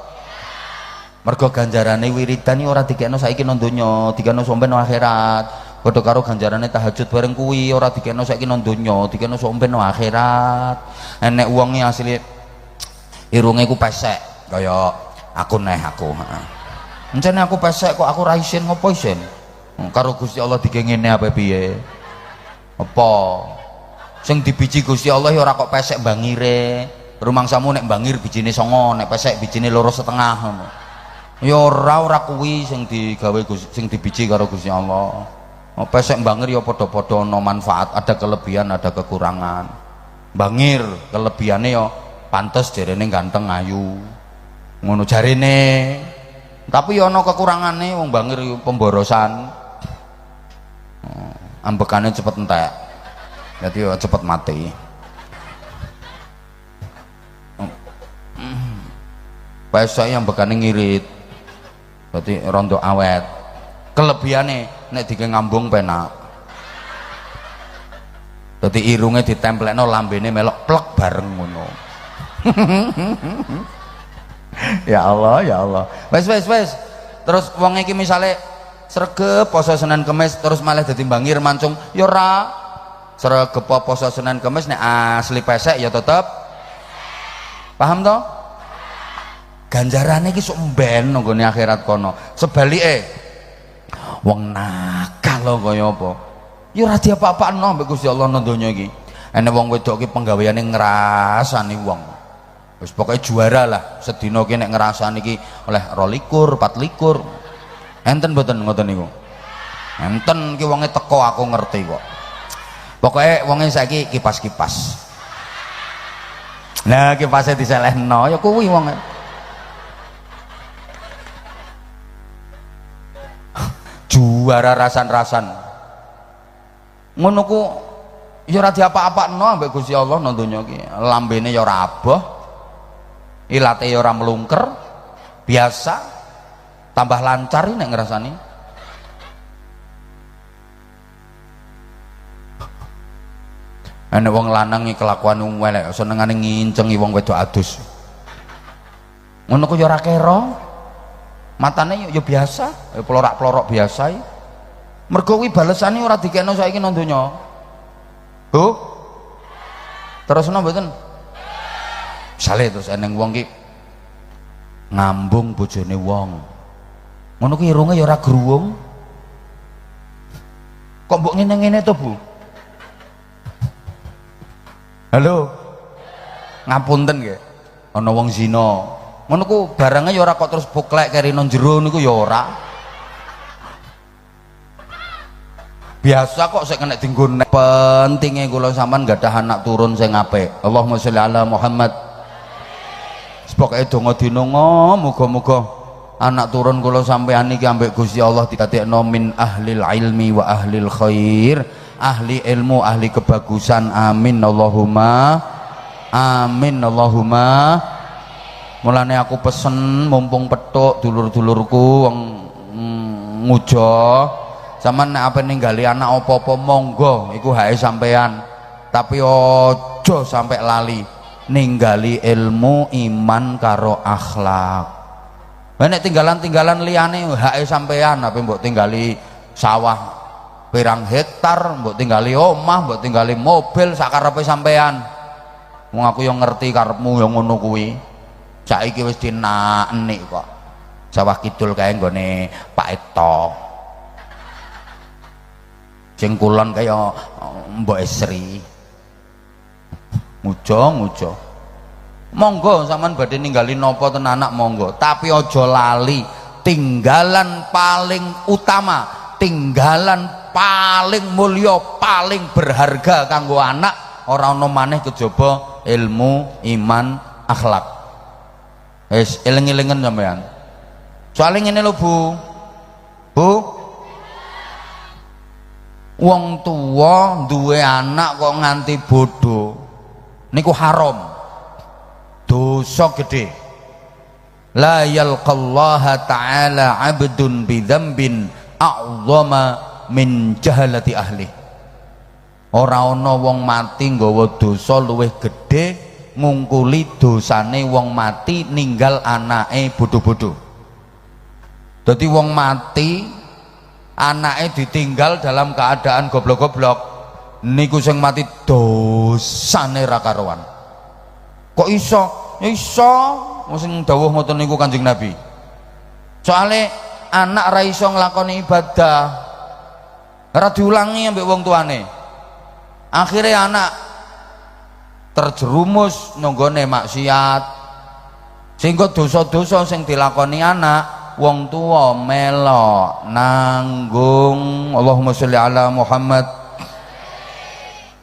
mergo ganjarane wiridan iki ora dikekno saiki nang donya, dikekno sampeyan nang akhirat. Padha karo ganjarane tahajud bareng kuwi ora dikekno saiki nang donya, dikekno sampeyan nang akhirat. Enek wong iki asli irunge ku pesek kaya aku aku. Encene aku pesek kok aku ra isin ngopo isin? Karo Gusti Allah dikengene apa piye? Apa? Sing dibiji Gusti Allah ya ora kok pesek bangire. Rumangsamu nek bangir bijine 9, nek pesek bijine 2,5 ngono. Ya ora kuwi sing digawe sing dibiji karo Gusti Allah. Pesek bangir ya padha-padha ana manfaat, ada kelebihan, ada kekurangan. Bangir kelebihane ya pantes jarene ganteng ayu. Ngono jarene. Tapi ya ana kekurangane wong bangir pemborosan. Ambekane cepet entek. Dadi ya cepet mati. Pesek yang bekane ngirit. Berarti rondo awet. Kelebihane nek dike ngambung penak. Dadi irunge ditemplekno lambene melok plek bareng ngono. Ya Allah, ya Allah. Wes. Terus wong iki misale sregep poso Senin Kamis terus malah dadi bangir mancung ya ora. Sregep poso Senin Kamis nek asli pesek ya tetep. Paham toh? Ganjarane iki sok mben nggone akhirat kono. Sebalike wong nakal lho kaya apa? Ya ora diapa-apakno mbek Gusti Allah nang donya iki. Enek wong wedok ki penggaweane ngrasani wong. Wis pokoke juara lah. Sedina ki nek ngrasani ki oleh 22, 24. Enten mboten ngoten niku? Enten ki wonge teko aku ngerti kok. Pokoke wonge saiki kipas-kipas. Nah kipase diselehno ya kuwi wonge. Juara rasan-rasan ngono ku ya ora diapa-apakno ambek Gusti Allah nang donya iki. Lambene ya ora aboh, ilate ya ora mlungker, biasa, tambah lancar nek ngrasani. Ana wong lanang iki kelakuan elek, senengane ngincengi wong wedok adus. Ngono ku ya ora kero. Matane ya biasa, pelorak-pelorok biasa. Mergo kuwi balesane ora dikekno saiki nang donya. Bu. Terusno mboten? Misale terus eneng wong ki ngambung bojone wong. Ngono ki irunge ya ora gruwung. Kok mbok ngene-ngene to, Bu? Halo. Ngapunten nggih. Ana wong zina. Ngono ku barangnya ya ora kok terus buklek keri nang jero niku ya ora. Biasa kok sik kena dienggo nek pentinge kula sampean gadah anak turun sing apik. Allahumma sholli ala Muhammad. Pokoke donga dinonga muga-muga anak turun kula sampean iki ambek Gusti Allah didadekno min ahlil ilmi wa ahlil khair, ahli ilmu, ahli kebagusan. Amin Allahumma. Amin Allahumma. Mulane aku pesen mumpung petuk dulur-dulurku wong ngujo sampean nek ape ninggali anak apa-apa monggo iku hake sampean, tapi aja sampai lali ninggali ilmu, iman karo akhlak. Nek tinggalan-tinggalan liyane hake sampean, ape mbok tinggali sawah pirang hektar, mbok tinggali omah, mbok tinggali mobil sakarepe sampean. Wong aku yang ngerti karepmu yang ngono kuwi. Saiki wis dinaknik kok. Sawah Kidul kae nggone Pak Eto. Sing kulon kaya Mbok Esri. Mujo. Monggo sampean badhe ninggali napa ten anak monggo, tapi aja lali tinggalan paling utama, tinggalan paling mulya, paling berharga kanggo anak ora ana maneh kejaba ilmu, iman, akhlak. Wis eling-elingan sampean. Soalnya ngene lho Bu, wong tua duwe anak kok nganti bodoh niku haram, dosa gede. La yalqallaha ta'ala abdun bidzambin a'zama min jahalati ahli. Ora ana wong mati nggawa dosa luwih gedhe ngungkuli dosane wong mati ninggal anake bodho-bodho. Dadi wong mati anake ditinggal dalam keadaan goblok-goblok niku sing mati dosane ra karuan. Kok iso? Ya iso, sing dawuh ngoten niku Kanjeng Nabi. Soale anak ra iso nglakoni ibadah, ora diulangi ambek wong tuane. Akhirnya anak terjerumus nonggone maksiat, sehingga dosa-dosa sing dilakoni anak wong tua melok nanggung. Allahumma sholli ala Muhammad.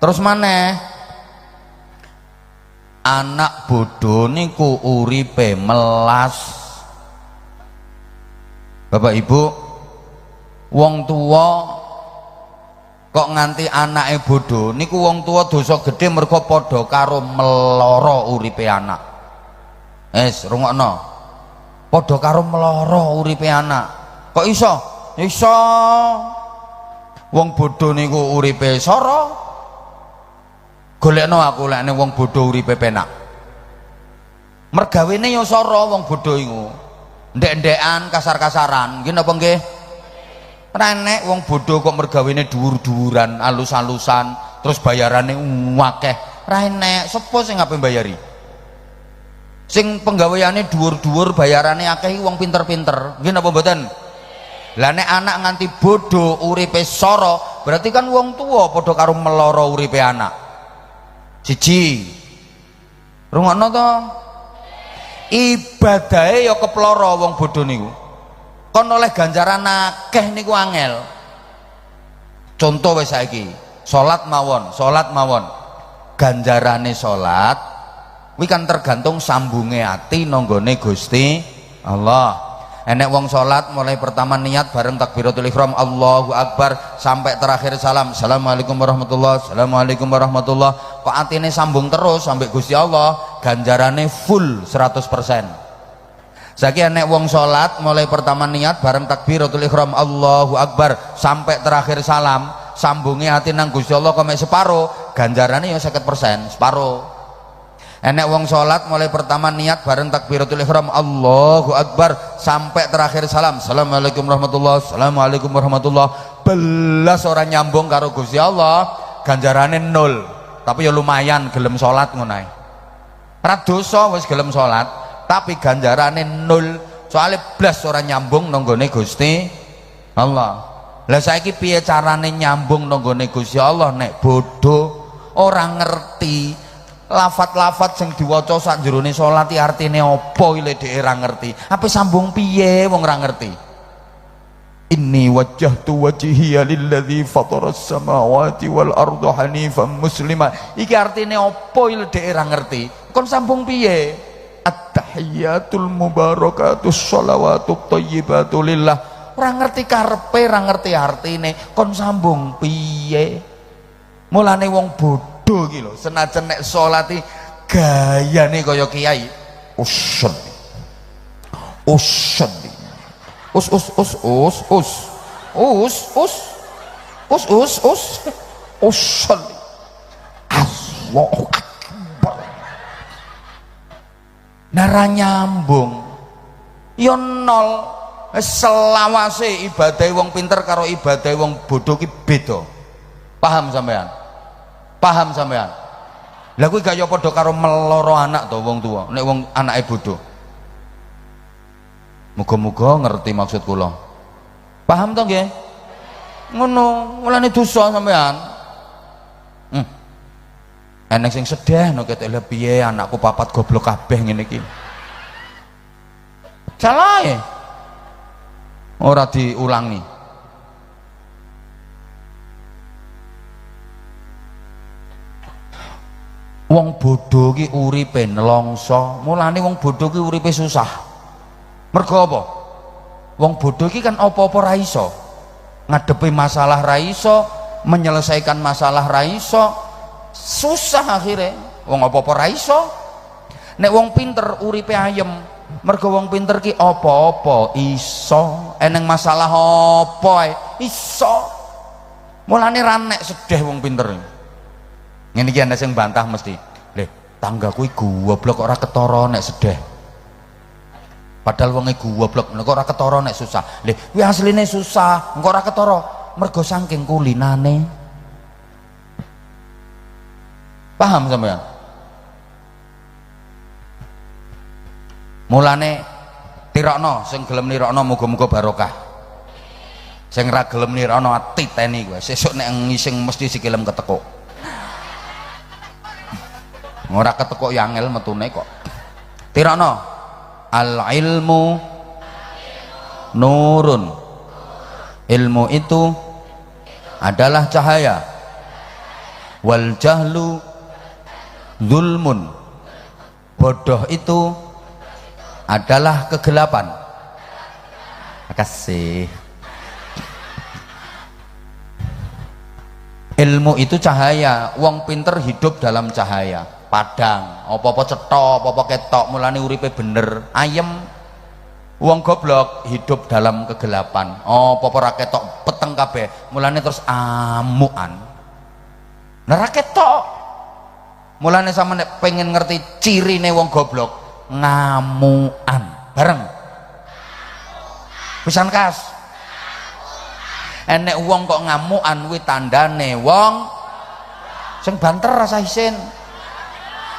Terus maneh anak bodoh niku uripe melas. Bapak Ibu, wong tua kok nganti anake bodoh niku wong tua dosa gede mergo padha karo meloro uripe anak. Rungokno, padha karo meloro uripe anak. Kok iso? Iso. Wong bodoh niku uripe sara. Golekno aku lekne wong bodoh uripe penak. Mergawene ya sara wong bodoh iku. Ndek-ndekan, kasar-kasaran. Nggih napa nggih? Renek wong bodoh kok mergawene dhuwur-dhuwuran, alus-alusan, terus bayarane akeh. Ra enek, sapa sing ngape bayari? Sing penggaweane dhuwur-dhuwur, bayarane akeh wong pinter-pinter. Nggih napa mboten? Lah nek anak nganti bodoh uripe sara, berarti kan wong tua padha karo meloro uripe anak. Siji. Rungokno to? Ibadahe ya keploro wong bodoh niku. Kon oleh ganjaran akeh niku angel. Contoh wis saiki, salat mawon, ganjarane salat kuwi kan tergantung sambunge ati nanggone Gusti Allah. Enek wong salat mulai pertama niat bareng takbiratul ihram Allahu Akbar sampai terakhir salam Assalamualaikum warahmatullahi, Assalamualaikum warahmatullahi, kok atine sambung terus sampai Gusti Allah, ganjarane full 100%. Saiki enek wong salat mulai pertama niat bareng takbiratul ihram Allahu Akbar sampai terakhir salam sambunge ati nang Gusti Allah kok mek separo, ganjarane ya 50%, separo. Enek wong salat mulai pertama niat bareng takbiratul ihram Allahu Akbar sampai terakhir salam Assalamualaikum warahmatullahi, Assalamualaikum warahmatullahi, belas orang nyambung karo Gusti Allah, ganjarane 0. Tapi ya lumayan gelem salat ngono ae. Ora dosa wis gelem salat, tapi ganjarane 0 soalnya blas ora nyambung nanggone Gusti Allah. Lah saiki piye carane nyambung nanggone Gusti Allah nek bodoh ora ngerti lafat-lafat sing diwaca sak jerone salat iki artine apa iki dhek ora ngerti. Apa sambung piye wong ora ngerti. Inni wajjahtu wajhiya lilladzi fataras samawati wal arda hanifan muslima. Iki artine apa iki dhek ora ngerti. Kon sambung piye? At-tahiyyatul mubarakatus sholawatut thayyibatu lillah. Ora ngerti karepe, ora ngerti artine, kon sambung piye? Mulane wong bodoh iki lho, senajan nek salat iki gayane kaya kiai. Usyalli. Usyalli. Us. Usyalli. Allahu Akbar. Nara nyambung ya 0. selawase ibadah wong pinter karo ibadah wong bodoh ki beda. Paham sampean? Paham sampean? Lah kuwi gak ya padha karo meloro anak to wong tua nek wong anake bodoh. Muga-muga ngerti maksud kula. Paham to nggih? Ngono, mulane dosa sampean. Enek sing sedih no ketek lha piye anakku papat goblok kabeh ngene iki. Salahe. Ora diulangi. Wong bodho ki uripe nelongso, mulane wong bodho ki uripe susah. Mergo apa? Wong bodho ki kan apa-apa ra iso. Ngadepi masalah ra iso, menyelesaikan masalah ra iso. Susah akhirnya wong apa-apa ra iso. Nek wong pinter uripe ayem, mergo wong pinter ki apa-apa iso, eneng masalah apa ae iso. Mulane ra nek sedih wong pinter. Ngene iki ana sing bantah mesti. Leh, tanggaku iki goblok kok ora ketara nek sedih. Padahal wonge goblok kok ora ketara nek susah. Leh, kuwi asline susah, engko ora ketara mergo saking kulinane. Paham sampean? Mulane tirokno sing gelem nirokno muga-muga barokah. Sing ra gelem nirokno titeni kowe. Sesuk nek ngising mesti sikilem ketekuk. Ora ketekuk ya angel metune kok. Tirokno. Al ilmu nurun. Ilmu itu adalah cahaya. Wal jahlu zulmun. Bodoh itu adalah kegelapan. Makasih. Ilmu itu cahaya, wong pinter hidup dalam cahaya. Padang, apa-apa cetok, apa-apa ketok, mulane uripe bener, ayem. Wong goblok hidup dalam kegelapan. Apa-apa ra ketok, peteng kabeh, mulane terus amukan. Nah ra ketok. Mulane sama nek pengen ngerti cirine wong goblok, ngamukan. Bareng. Pisan kas. Enek wong kok ngamukan kuwi tandane wong sing banter rasa isin.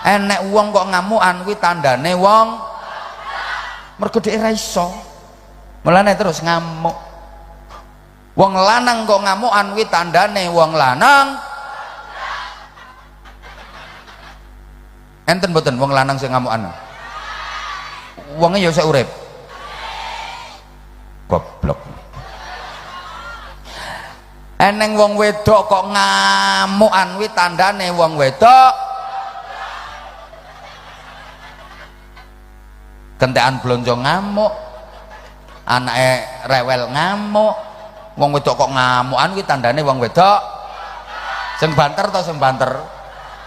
Enek wong kok ngamukan kuwi tandane wong mergo dhek ra iso. Mulane terus ngamuk. Wong lanang kok ngamukan kuwi tandane wong lanang. Enten mboten wong lanang sing ngamukan? Wonge ya isih urip. Goblok. Eneng wong wedok kok ngamukan kuwi tandane wong wedok kentekan blonjo ngamuk, anake rewel ngamuk. Wong wedok kok ngamukan kuwi tandane wong wedok sing banter to sing banter.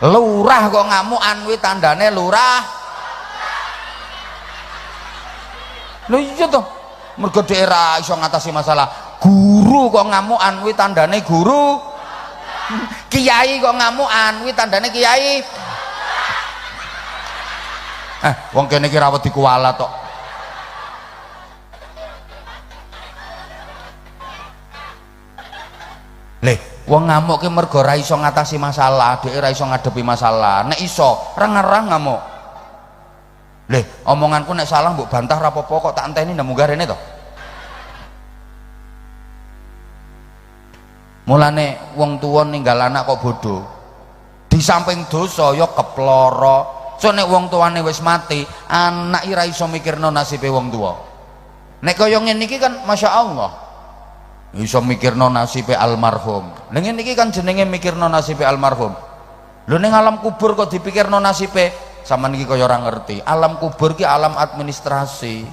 Lurah kok ngamukan kuwi tandane lurah. Lho iya to, mergo dhek ra iso ngatasi masalah. Guru kok ngamukan kuwi tandane guru. Kiai kok ngamukan kuwi tandane kiai. Wong kene iki rawet dikuwala tok. Leh, wong ngamuk ki mergo ra iso ngatasi masalah, dhek ra iso ngadepi masalah. Nek iso, reng-reng ngamuk. Leh, omonganku nek salah mbok bantah ra apa-apa kok tak enteni nang munggah rene to. Mulane wong tuwa ninggal anak kok bodoh. Di samping dosa ya keploro. So nek wong tuane wis mati, anak ora iso mikirno nasibe wong tuwa. Nek kaya ngene iki kan Masya Allah iso mikirno nasibe almarhum. Lha ngene iki kan jenenge mikirno nasibe almarhum. Lho ning alam kubur kok dipikirno nasibe, sampean iki kaya ora ngerti. Alam kubur ki alam administrasi.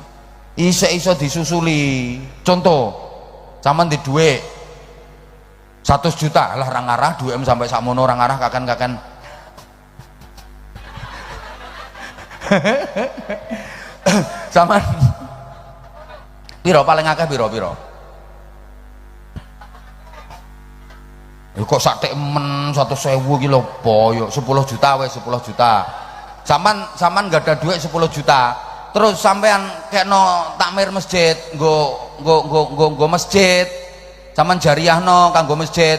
Iso disusuli. Contoh, sampean di dhuwit 100 juta lah orang arah 2M sampai sakmono orang arah kakan sama piro paling akeh piro kok sak men 100.000 ki lho po yo 10 juta wes 10 juta sampean gak ada duit 10 juta terus sampean kekno takmir masjid nggo masjid sampean jariyahno kanggo masjid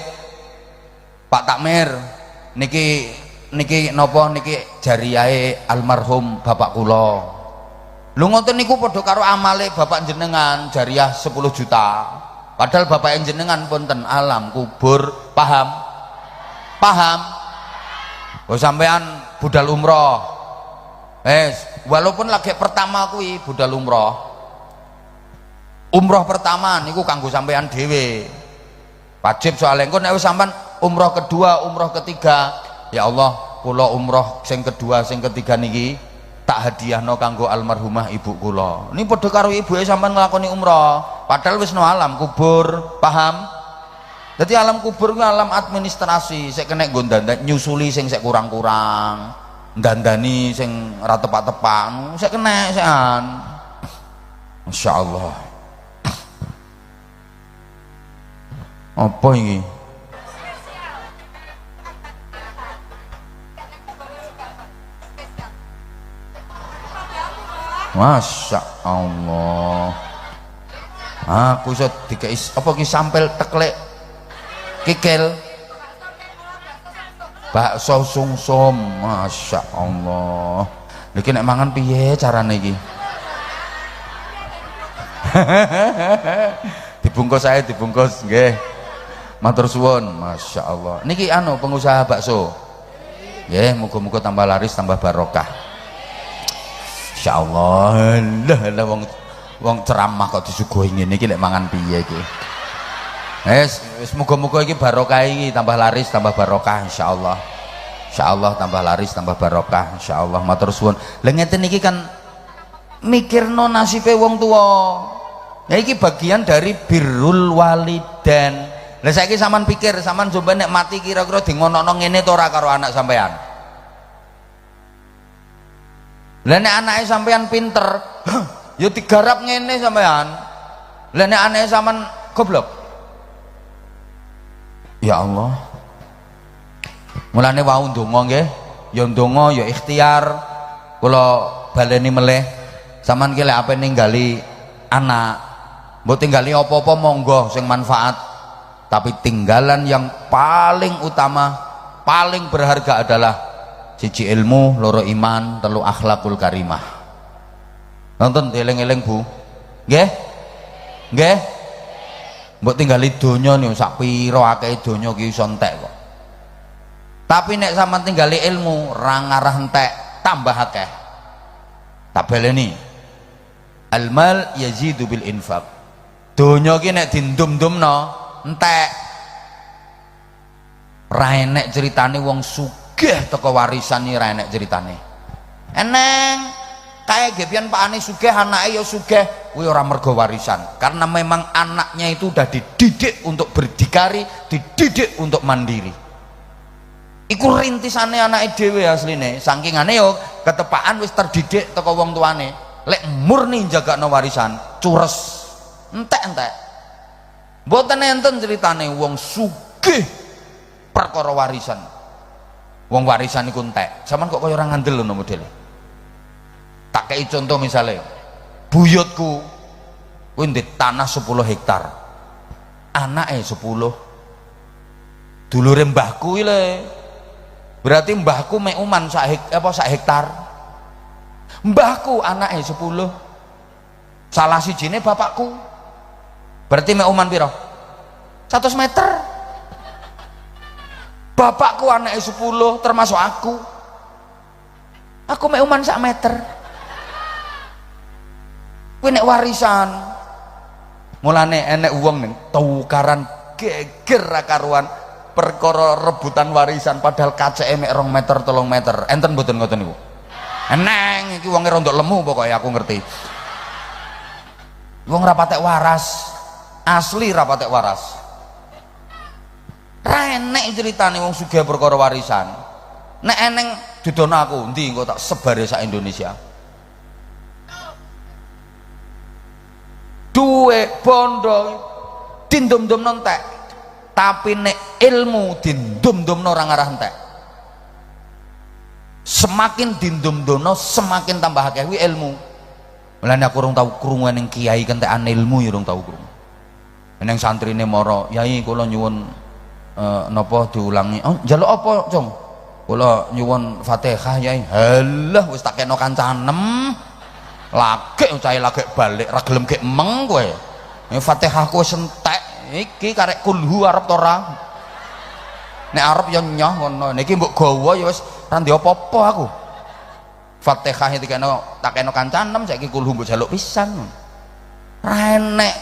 Pak Takmir niki napa niki jariyahe almarhum bapak kula lho ngoten niku padha karo amale bapak jenengan jariyah 10 juta padahal bapak jenengan punten alam kubur paham oh sampean budal umroh walaupun lagi pertama kuwi budal umroh pertama niku kanggo sampean dhewe wajib soalnya engko nek wis sampean umroh kedua umroh ketiga ya Allah kula umroh sing kedua sing ketiga niki tak hadiahno kanggo almarhumah ibu kula ini padha karo ibuke sampean nglakoni umroh padahal wis no alam kubur paham jadi alam kubur ku alam administrasi sik kena nggo nyusuli sing sik kurang-kurang dandani sing ora tepak-tepak sik kena sekan masyaallah apa ini Masya Allah aku iso dikei apa ki sampel teklek kikil bakso sungsum Masya Allah niki nek mangan piye carane iki dibungkus nggih matur suwun Masya Allah niki anu pengusaha bakso nggih muga-muga tambah laris tambah barokah insyaallah lah wong ceramah kok disuguhi ngene iki lek mangan piye iki wis muga-muga iki barokah iki tambah laris tambah barokah insyaallah tambah laris tambah barokah insyaallah matur suwun lha ngeten iki kan mikirno nasibe wong tuwa ya iki bagian dari birrul walidan lah saiki sampean pikir sampean coba nek mati kira-kira di ngono-ngono ngene to ora karo anak sampean lah nek anake sampean pinter ya digarap ngene sampean lah nek anake sampean goblok ya Allah mulane wau ndonga nggih ya ndonga ya ikhtiar kula baleni meleh sampean ki lek ape ninggali anak mbok tinggali apa-apa monggo sing manfaat tapi tinggalan yang paling utama paling berharga adalah siji ilmu loro iman telu akhlakul karimah nonton dieling-eling Bu nggih mbok tinggali donya niku sak pira akeh donya ki iso entek kok tapi nek sampean tinggali ilmu ra ngarah entek tambah akeh tak baleni almal yazidu bil infaq donya ki nek dindum-dumno entek ra enek ceritane wong sugih teko warisan iki ra enek ceritane eneng kae gebian pakane sugih anake ya sugih kuwi ora mergo warisan karena memang anaknya itu udah dididik untuk berdikari dididik untuk mandiri iku rintisane anake dhewe asline sakingane yo ketepaan wis terdidik teko wong tuane lek murni njagakno warisan cures entek mboten enten ceritane wong sugih perkara warisan wong warisan iku entek sampean kok kaya ora ngandel lho modele tak kei contoh misalnya buyutku kuwi ndek tanah 10 hektar anake 10 dulure mbahku iki berarti mbahku mek uman sak hektar mbahku anake 10 salah sijine bapakku berarti mek uman piro 100 meter bapakku anake 10 termasuk aku mek uman sak meter kuwi nek warisan mulane enek wong ning tukaran geger ra karuan perkara rebutan warisan padahal kaceke mek 2 meter 3 meter enten mboten ngoten niku eneng iki wonge rondok lemu pokoke aku ngerti wong ra patek waras asli ra patek waras ra enek ceritane wong sugih perkara warisan nek eneng dudono aku endi engko tak sebare sak Indonesia duwe bondo dindum-dum entek tapi nek ilmu dindum-dumno ora ngarah entek semakin dindum-dumno semakin tambah akeh kuwi ilmu Mulane aku urung tau krungu ning kiai kentekan ilmu ya urung tau krungu. Ning santrine mara, "Yai kula nyuwun napa diulangi." "Oh, njaluk apa, Cung?" "Kula nyuwun Fatihah, Yai." "Halah, wis tak kena kancanem." Lagi cahe lagi balik ra gelem gek meng kowe. Fatihahku wis entek. Iki karek kulhu arep to ora? Nek arep ya nyoh ngono. Niki mbok gawa ya wis ra ndek apa-apa aku. Fatihah iki tak kena kancanem saiki kulhu mbok jaluk pisan. Ra enek.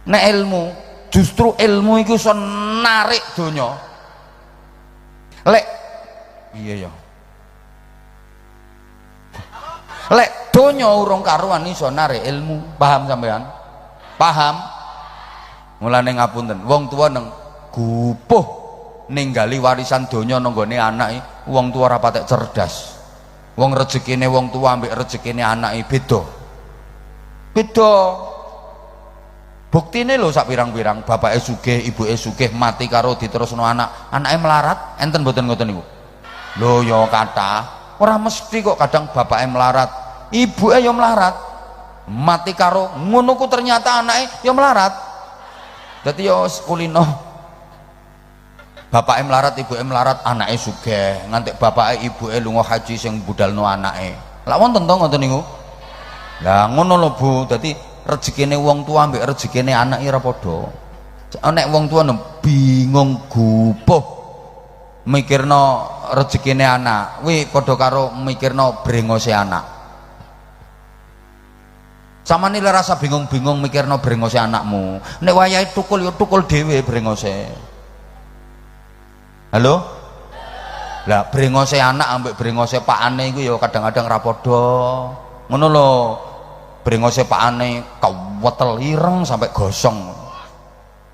Nek ilmu, justru ilmu iku iso narik donya. Lek iya ya. Lek donya urung karuan iso narik ilmu, paham sampean? Paham? Mulane ngapunten, wong tua neng gupuh ninggali warisan donya nang gone anake, wong tua ora patek cerdas. Wong rezekine wong tua ambek rezekine anake beda. Beda. Buktine lho sak pirang-pirang, bapake sugih, ibuke sugih, mati karo diterusno anak, anake melarat, enten mboten ngoten niku? Lho ya kathah. Ora mesti kok, kadang bapake melarat, ibuke ya melarat, mati karo ngono ku ternyata anake ya melarat. Dadi ya kulino, bapake melarat, ibuke melarat, anake sugih, nganti bapake ibuke lunga haji sing budalno anake. Lah wonten to ngoten niku? Lah ngono lho Bu, dadi rezekine wong tua ambek rezekine anak ora padha. Nek wong tua bingung gupuh mikirno rezekine anak, kuwi padha karo mikirno brengose anak. Samane lek rasa bingung-bingung mikirno brengose anakmu. Nek wayahe tukul ya tukul dhewe brengose. Halo? Lah brengose anak ambek brengose pakane iku ya kadang-kadang ra padha. Ngono lho. Brengose pakane kawetel ireng sampai gosong.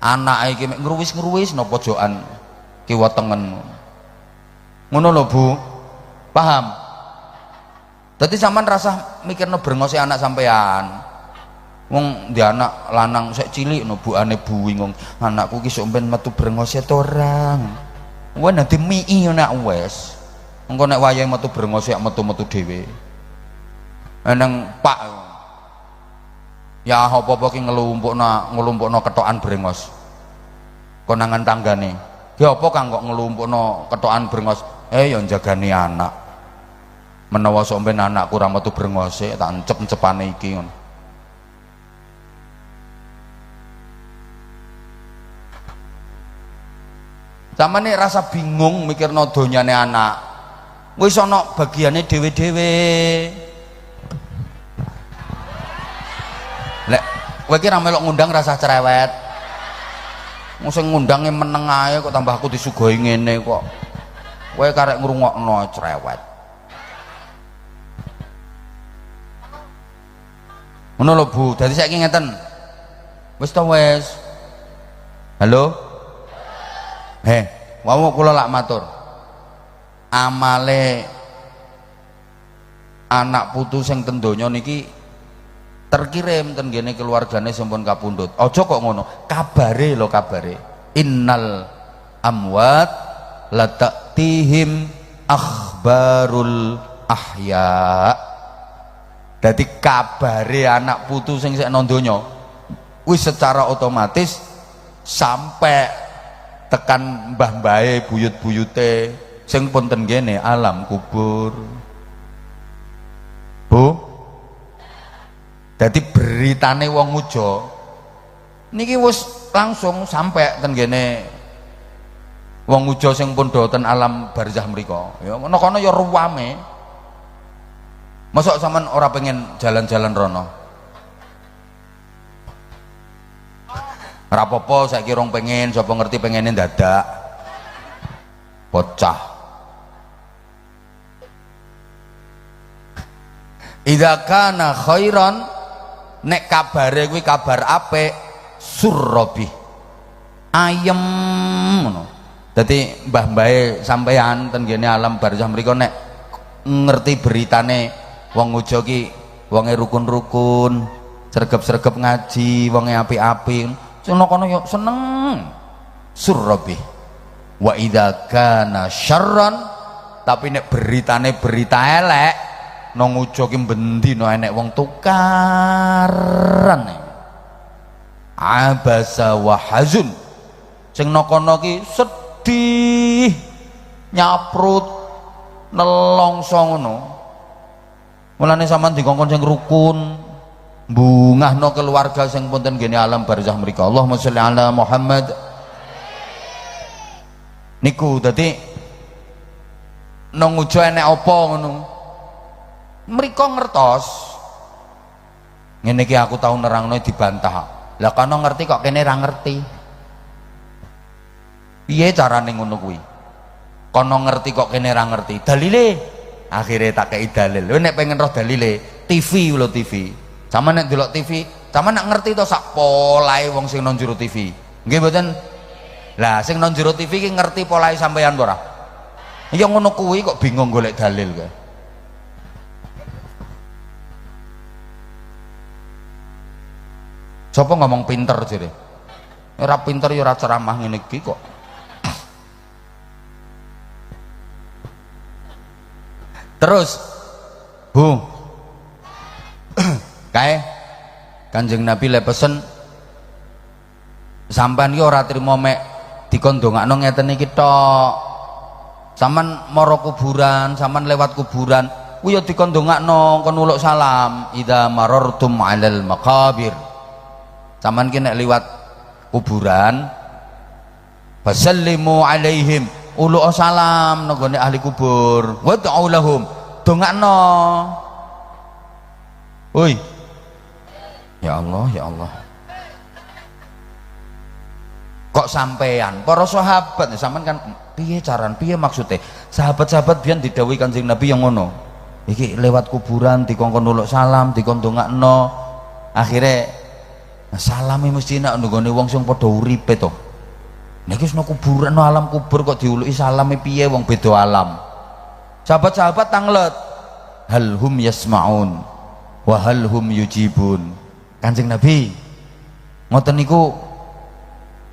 Anake iki mek ngruwis-ngruwis no pojokan kiwa tengen. Ngono lho Bu. Paham? Dadi sampean rasa mikirno brengose anak sampean. Wong ndek anak lanang sik cilik no buane bingung. Anakku ki sok ben metu brengose to ora. Wah nanti mii nek wis. Engko nek wayahe metu brengose metu-metu dhewe. Eneng Pak ya apa-apa ki ngelumpukno ketokan brengos konangan tanggane. Ya apa Kang kok ngelumpukno ketokan brengos? Ya njagani anak. Menawa sampeyan anakku ora metu brengose tak encep-encepane iki ngono. Samane rasa bingung mikirno donyane anak. Wis ana bagiane dhewe-dhewe. Lek kowe iki ra melok ngundang rasa cerewet. Sing ngundange meneng ae kok tambah aku disuguhi ngene kok. Kowe karek ngrungokno cerewet. Ngono lho Bu, dadi saiki ngeten. Wis to wis. Halo? Wau kula lak matur. Amale anak putu sing ten donya niki terkirim ten gene keluargane sampun kapundhut. Aja kok ngono, kabare lho kabare. Innal amwat latatihim akhbarul ahya. Dadi kabare anak putu sing sek nang donya wis secara otomatis sampai tekan mbah-mbahe buyut-buyute sing pun ten gene alam kubur. Bu, jadi beritane wong muja niki wis langsung sampai ten gene wong muja sing pun ten alam barzah mriko. Ya ana kono ya ruwame. Mosok sampean ora pengen jalan-jalan rono? Ora apa-apa saiki rong pengen, sapa ngerti pengene dadak. Bocah. Idza kana khairan, nek kabare kuwi kabar apik, surrabi. Ayem ngono. Dadi mbah-mbahe sampean ten gene alam barzah mriku nek ngerti beritane wong muja ki wonge rukun-rukun, sregep-sregep ngaji, wonge apik-apik, sono kono yo seneng. Surrabi. Wa idza kana syarran, tapi nek beritane berita elek, nang ujo ki bendina enek wong tukaran. Abasa wa hazun. Sing nakono ki sedih, nyaprut, nelongso ngono. Mulane sampean dikongkon sing rukun, bungahno keluarga sing punten gene alam barzah mriku. Allahumma sholli ala Muhammad. Niku dadi nang ujo enek apa ngono. Mriku ngertos. Ngene iki aku tau nerangno dibantah. Lah kono ngerti kok kene ra ngerti. Piye carane ngono kuwi? Kono ngerti kok kene ra ngerti. Dalile akhire tak kei dalil. Lho nek pengen roh dalile, TV lho TV. Sama nek delok TV, sama nek ngerti to sak polahe wong sing nang jero TV. Nggih mboten? Lah sing nang jero TV ki ngerti polahe sampean ora? Ya ngono kuwi kok bingung golek dalil kae. Sapa ngomong pinter jere? Ora pinter ya ora ceramah ngene iki kok. Terus Bu kae Kanjeng Nabi le pesen sampean ki ora trimo mek dikon ndongakno ngeten iki tok. Sampean mara kuburan, sampean lewat kuburan, ku ya dikon ndongakno kon uluk salam idza marartum 'alal maqabir. Sampean ki nek liwat kuburan fasallimu 'alaihim, uluk salam nang gone ahli kubur, wad'u lahum, dongakno. Oi. Ya Allah, ya Allah. Kok sampean para sahabat sampean kan piye caran, piye maksudnya? Sahabat-sahabat biyen didhawuhi Kanjeng Nabi yang ngono. Iki lewat kuburan dikongkon uluk salam, dikon dongakno. Akhire salame mesti nek nggone wong sing padha uripe to. Nek wis nang kuburan, nang alam kubur kok diuluki salame piye wong beda alam. Sahabat-sahabat tanglet. Hal hum yasmaun wa hal hum yujibun. Kanjeng Nabi ngoten niku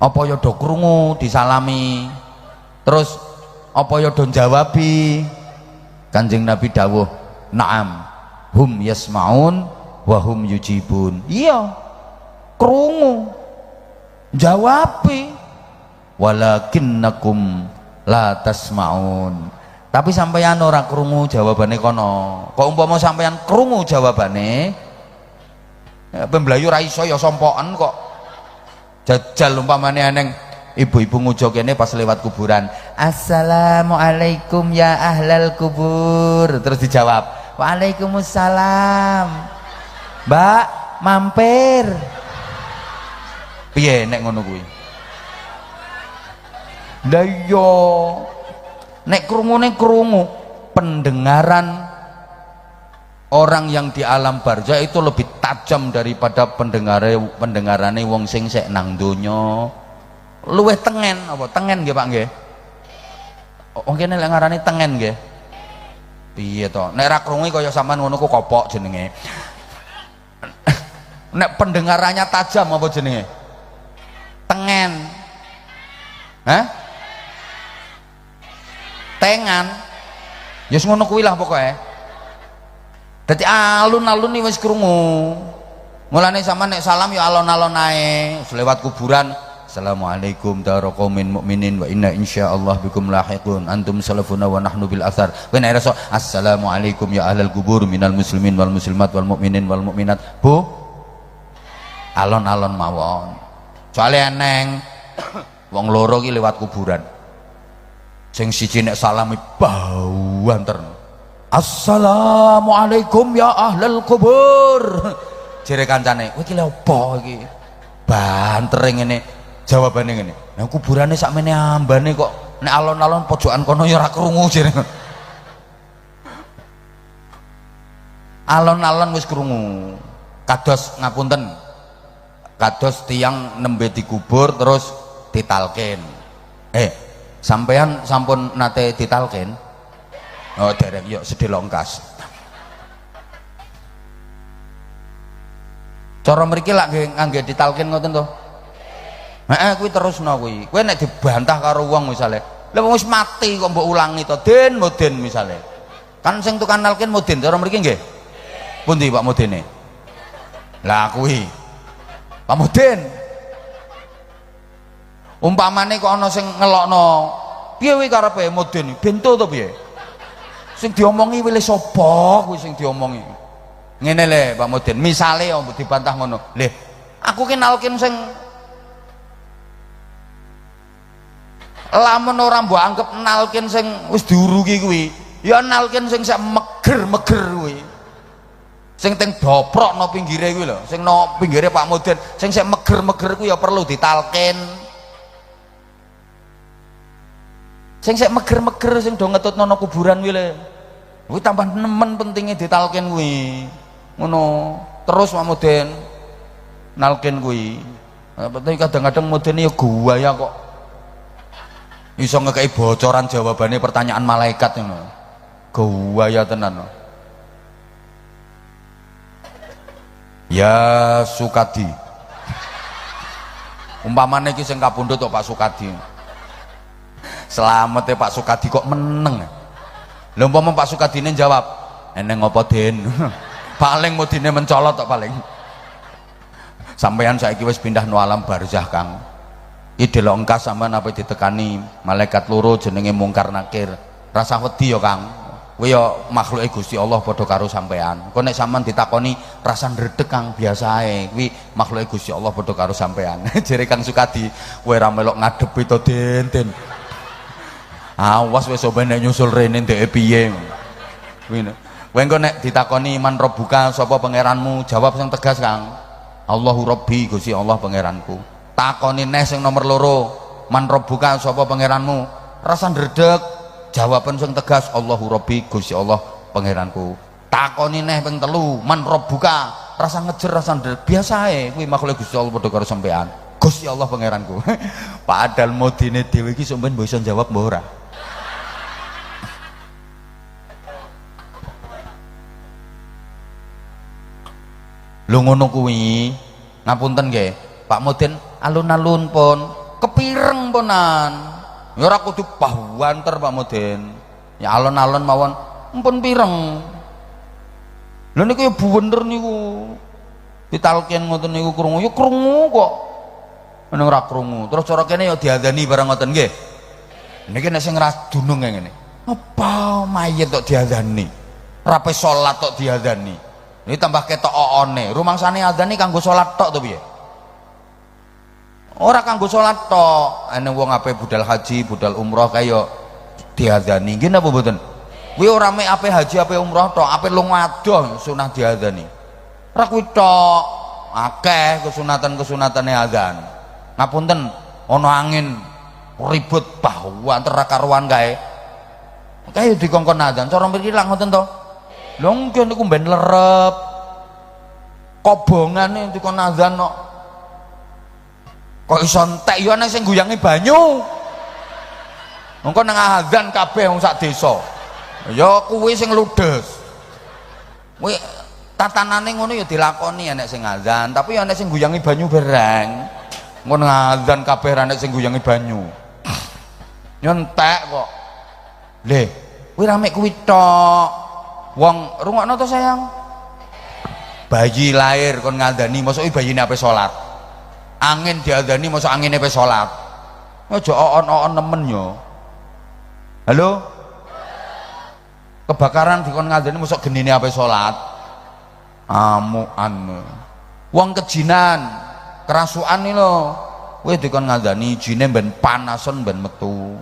apa ya do krungu disalami, terus apa ya do jawabi? Kanjeng Nabi dawuh, "Na'am, hum yasmaun wa hum yujibun." Iya, krungu, jawabi. Walakinnakum la tasmaun. Tapi sampeyan ora krungu jawabane kono. Kok umpama sampeyan krungu jawabane, pembelayu ra iso ya sompoken kok. Jajal umpamane eneng ibu-ibu ngujo kene pas lewat kuburan, "Assalamualaikum ya ahlal kubur." Terus dijawab, "Waalaikumsalam. Mbak, mampir." Piye nek ngono kuwi? Lah iya, nek krungune krungu, pendengaran orang yang di alam barzah itu lebih tajam daripada pendengarane wong sing sek nang donya. Luwih tengen apa? Tengen nggih Pak nggih? Wong kene lek ngarani tengen nggih. Piye to? Nek ra krungu kaya sampean ngono ku kopok jenenge. Nek pendengarannya tajam apa jenenge? Tengen. Hah? Tengan. Ya ngono kuwi lah pokoke. Dadi alun-alun iki wis krungu. Mulane sampean nek salam ya alon-alon ae, lewat kuburan, "Assalamualaikum daraqaumin mukminin wa inna insyaallah bikum lahiqun. Antum salafuna wa nahnu bil athar." Kowe nek iso "Assalamualaikum ya ahlal kubur minal muslimin wal muslimat wal mukminin wal mukminat." Bu, alon-alon mawon. Soale eneng wong loro ki lewat kuburan. Sing siji nek salami banter. "Assalamualaikum ya ahlal kubur." Jere kancane, "Kowe iki lha opo iki?" Banter ngene. Jawabane ngene, "Nah kuburane sakmene ambane kok nek alon-alon pojokan kono ya ora krungu." Jere. Alon-alon wis krungu. Kados ngapunten. Kados tiyang nembe dikubur terus ditalkin. Sampean sampun nate ditalkin? Oh dereng, yuk sedih longkas. Cara mriki lak nggih ditalkin ngoten to? Heeh, kuwi terusno kuwi. Kowe nek dibantah karo wong misale, lha wong wis mati kok mbok ulangi to, den moden misale. Kan sing tukang nalkin mudin cara mriki nggih. Pundi Pak Mudine? Lah kuwi. Pak Mudin. Umpamane kok ana sing ngelokno, piye kuwi karepe Mudin? Bento to piye? Sing diomongi wile sapa kuwi sing diomongi? Ngene le Pak Mudin, misale mbok dibantah ngono. Leh, aku ki nalkin sing lamun ora mbok anggap nalkin sing wis diuruki kuwi, ya nalkin sing sak meger-meger kuwi. Sing teng doprokno pinggire kuwi lho, sing no pinggire Pak Mudin, sing sak meger-meger kuwi ya perlu ditalkin. Sing sak meger-meger sing do ngetutno nang kuburan kuwi lho. Kuwi tambah nemen pentinge ditalkin kuwi. Ngono. Terus Pak Mudin nalkin kuwi. Tapi kadang-kadang Mudin ya guaya kok. Iso ngekei bocoran jawabane pertanyaan malaikat ngono. Guaya tenan. Ya Sukadi. Umpamane iki sing kapundhut kok Pak Sukadi. Selamat ya Pak Sukadi kok meneng. Lha umpama Pak Sukadine jawab, "Eneng apa, Den?" Paling Mudine mencolot tok paling. Sampeyan saiki wis pindah no alam barzah, Kang. Iki delok engkas sampean apa ditekani malaikat loro jenenge Mungkar Nakir. Rasa wedi ya, Kang. Kuwi ya makhluke Gusti Allah padha karo sampean. Kok nek sampean ditakoni rasa ndredeg, Kang, biasa ae. Kuwi makhluke Gusti Allah padha karo sampean. Jere Kang Sukadi, kowe ra melok ngadepi to, Den. Awas wis sampe nek nyusul rene ndeke piye. Kuwi. Kowe engko nek ditakoni man rabbuka sapa pangeranmu, jawab sing tegas, Kang. Allahu Rabbi, Gusti Allah pangeranku. Takoni neh sing nomor loro, man rabbuka sapa pangeranmu, rasa ndredeg, jawaban sing tegas, Allahu Rabbi, Gusti Allah pangeranku. Takoni neh ping telu, man rabbuka, rasa ngejer, rasa ndredeg, biasa ae kuwi makhluk Gusti Allah padha karo sampean. Gusti Allah pangeranku. Padahal modine dhewe iki sampean mbok iso jawab mbok ora? Lho ngono kuwi, ngapunten nggih, Pak Mudin alun-alun pun kepireng ponan. Ya ora kudu bawanter Pak Mudin. Ya alun-alun mawon mpun pireng. Lho niku ya bener niku. Ditalken ngoten niku krungu, ya krungu kok. Nek ora krungu, terus cara kene ya diadani barang ngoten nggih. Niki nek sing ra dunung ngene. Apa mayit kok diadani? Rape salat kok diadani. Ini tambah ketok oone, rumangsane adzan kanggo salat tok to piye? Ora kanggo salat tok. Ana wong ape budal haji, budal umroh kaya diadzani. Nggih napa mboten? Kuwi ora mek ape haji, ape umroh tok, ape lunga adoh sunah diadzani. Ora kuwi tok. Akeh kesunatan-kesunatane adzan. Ngapunten, ana angin ribut bahwa antara karuan kae. Kae dikongkon adzan, cara mriki lak ngoten to. Lha nggih niku ben lerep. Kobongane dikon azan kok. Kok iso entek ya ana sing guyangi banyu. Mengko nang azan kabeh wong sak desa. Ya kuwi sing ludes. Kuwi tatanane ngono ya dilakoni enek sing azan, tapi ya enek sing guyangi banyu bereng. Ngono azan kabeh ra enek sing guyangi banyu. Nyontek kok. Leh, kuwi ra mek kuwi tok. Wong rungokno to sayang. Bayi lahir kon ngandani mosok bayine ape salat. Angin diandani mosok angine ape salat. Aja on-on nemen yo. Halo? Kebakaran dikon ngandani mosok genine ape salat. Amukan. Wong kejinan, kerasukan iki lho. Kowe dikon ngandani jine ben panasen ben metu.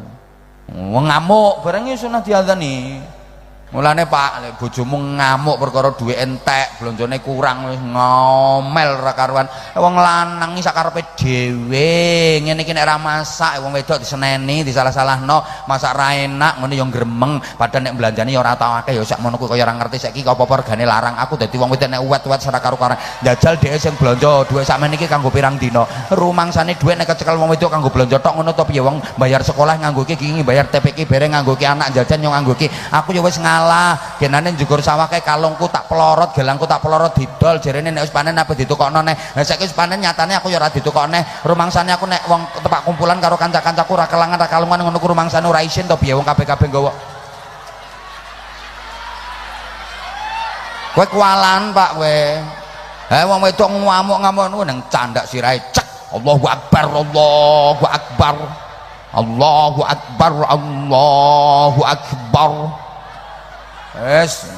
Wong ngamuk bareng iki sunah diandani. Mulane Pak, lek bojomu ngamuk perkara duwe entek, blonjone kurang wis ngomel ra karuan. Wong lanang iki sakarepe dhewe. Ngene iki nek ra masak wong wedok diseneni, disalah-salahno, masak ra enak ngene ya gremeng, padahal nek belanjane ya ora tau akeh ya sak mono kuwi kaya ora ngerti saiki apa-apa regane larang. Aku dadi wong wedok nek uwet-uwet ora karo-karo. Njajal dhek sing blonjo duwe sakmene iki kanggo pirang dina. Rumangsane dhuwit nek kecekel wong wedok kanggo blonjo tok ngono to piye wong bayar sekolah nganggo iki bayar TPK bareng nganggo iki anak jajan yo nganggo iki. Aku ya wis lah genane njugur sawah kae kalungku tak pelorot, gelangku tak pelorot didol jarene nek wis panen apa ditukokno neh. Lah saiki wis panen nyatane aku ya ora ditukok neh. Rumangsane aku nek wong tepak kumpulan karo kanca-kancaku ora kelangan ra kalungan ngono ku rumangsane ora isin to piye wong kabeh-kabeh nggawa. Kowe kualan Pak kowe. Wong wedok ngamuk-ngamuk nang candak sirahe cek. Allahu Akbar, Allahu Akbar. Allahu Akbar, Allahu Akbar. Wes.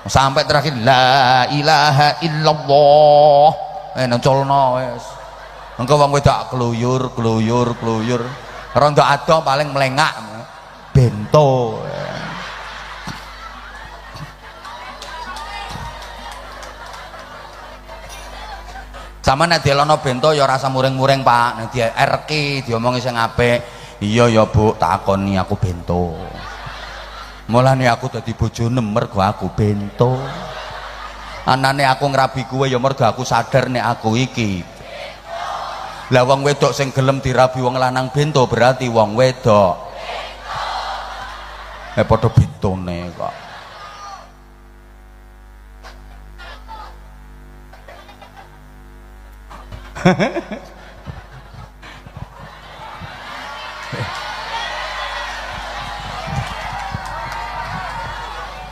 Sampai terakhir la ilaha illallah. Nang colno wes. Engko wong wedok kluyur. Rondo ado paling melengak. Bento. Sama nek dilono bento ya rasa muring-muring Pak, nek dierki diomongi sing apik. Iya ya Bu, takoni aku bento. Mulane aku dadi bojone mergo aku bento. Anane aku ngrabi kuwe ya mergo aku sadar nek aku iki bento. Lah wong wedok sing gelem dirabi wong lanang bento berarti wong wedok bento. Padha bentone kok.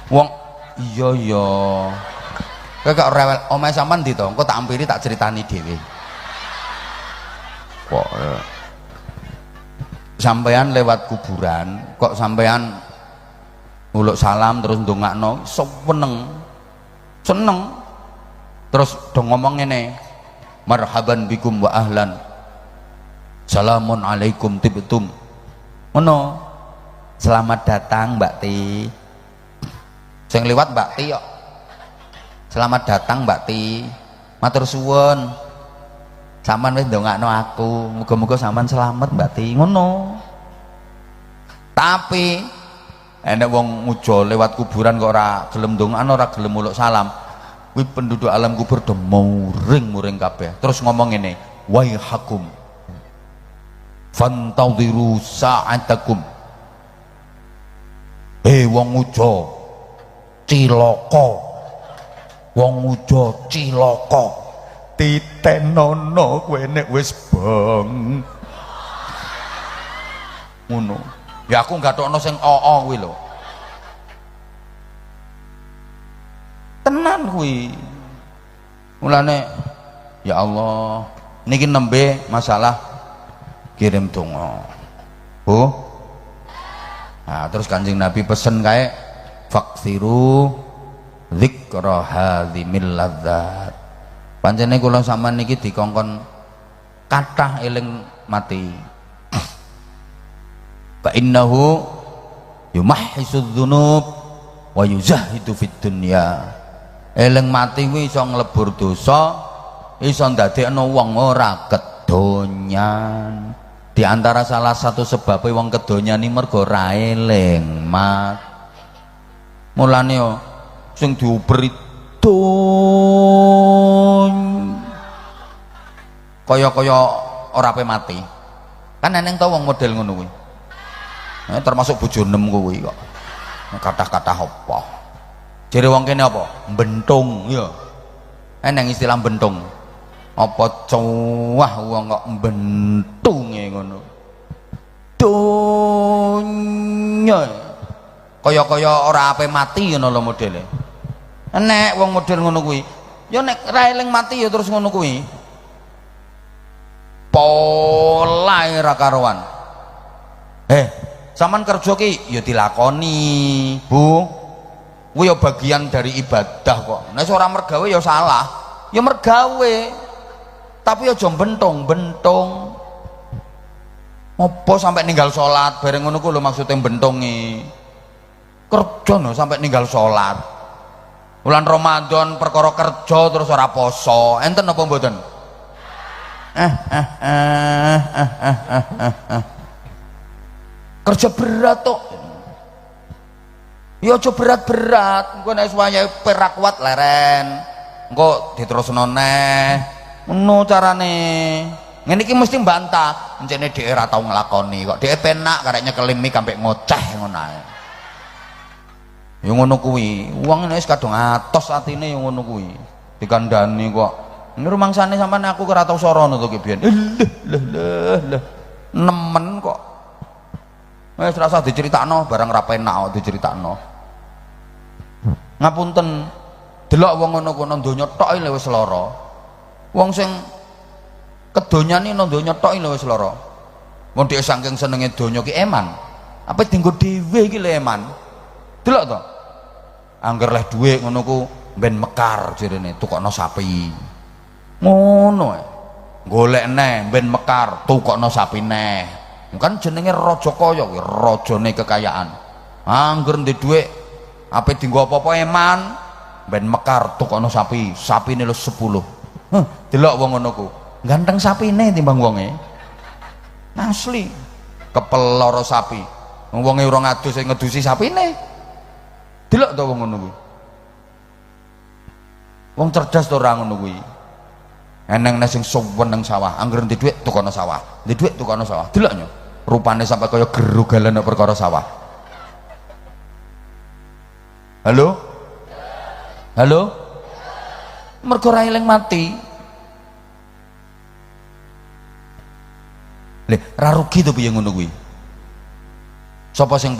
Wong iya ya kowe kok rewel omahe sampean ndi to engko tak ampiri tak critani dhewe kok sampean lewat kuburan kok sampean uluk salam terus ndongakno seneng terus do ngomong ngene marhaban bikum wa ahlan salamun alaikum tibtum ngono selamat datang Mbak Ti sing liwat Mbak Ti kok selamat datang Mbak Ti matur suwun sampean wis ndongakno aku muga-muga sampean selamat Mbak Ti ngono tapi enek wong muja lewat kuburan kok ora gelem ndongakno ora gelem muluk salam kuwi penduduk alam kubur do muring-muring kabeh terus ngomong ngene waihakum fantadhiru sa'atakum wong muja cilaka wong muja cilaka titenono kowe nek wis beng ngono ya aku gatokno sing oo kuwi lho tenan kuwi mulane ya Allah niki nembe masalah kirim donga Bu nah terus Kanjeng Nabi pesen kae faksiru dzikra hadzimil ladzat pancene kula sampean niki dikongkon kathah eling mati fa innahu yumahhisudz dzunub wa yuzahidu fid dunya eling mati kuwi iso nglebur dosa iso ndadekno wong ora kedonyan di antara salah satu sebabnya wong kedonyan iki mergo ora eling mat mulane yo sing diuberi kaya-kaya ora ape mati kan eneng to wong model ngono kuwi termasuk bojo nem kuwi kok kathah-kathah apa jere wong kene apa bentung ya eneng istilah bentung apa cowah wong kok bentunge ngono donya kaya-kaya ora ape mati ngono lho modele enek wong model ngono kuwi ya nek ra eling mati ya terus ngono kuwi polahe ra karuan sampean kerja ki ya dilakoni Bu kuwi ya bagian dari ibadah kok nek ora mergawe ya salah ya mergawe tapi aja bentung-bentung apa sampai ninggal sholat bareng ngono ku lho maksudnya bentungi kerja no sampai ninggal sholat bulan Ramadan perkara kerja terus ora poso enten apa mboten kerja berat tuh ya aja berat-berat engko nek suwanya perak kuat leren engko diterusno neh ngono carane ngene iki mesti mbantah encene dhek ora tau nglakoni kok dhek penak karek nyekelimi sampe ngoceh ngono ae ya ngono kuwi wong wis kadung atos atine ya ngono kuwi dikandani kok ini rumangsane sampean aku ora tau sorono to ki biyen leh nemen kok wis rasa diceritakno barang ra penak kok diceritakno ngapunten delok wong ngono ku nang donya tok lho wis lara. Wong sing kedonyane nang donya tok lho wis lara. Wong dhek saking senenge donya ki eman. Apa dienggo dhewe iki lho eman. Delok to. Angger leh dhuwit ngono ku ben mekar jarene tukokno sapi. Ngono ae. Golek neh ben mekar tukokno sapi neh. Kan jenenge raja kaya kuwi, rajane kekayaan. Angger ndek dhuwit ape dienggo apa-apa eman ben mekar tukokno sapi. Sapine lho 10. Delok wong ngono ku. Ganteng sapine timbang wonge. Asli. Kepel lara sapi. Wonge ora ngadus sing ngedusi sapine. Delok to wong ngono kuwi. Wong cerdas to ora ngono kuwi. Eneng sing suwen nang sawah, angger ndek dhuwit tukono sawah. Ndek dhuwit tukono sawah. Delok nyo. Rupane sampe kaya gerugalan nek perkara sawah. Halo? Halo? Mergo ra eling mati. Lha ra rugi to piye ngono kuwi? Sapa sing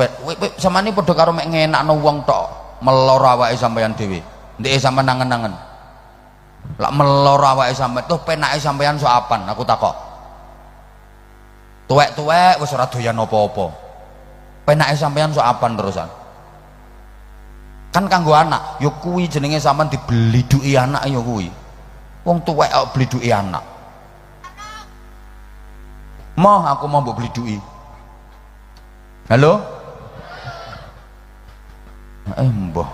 samane padha karo mek ngenakno wong tok, meloro awake sampean dhewe. Ndeke sampean nangen-nangen. Lak meloro awake sampean tuh penake sampean sok apan aku takok. Tuwek-tuwek wis ora doyan apa-apa. Penake sampean sok apan terusan. Kan kanggo anak, ya kuwi jenenge sampean dibeliduki anak ya kuwi. Wong tuwek kok bliduki anak. Moh aku mau mbok bliduki. Halo? Mbah.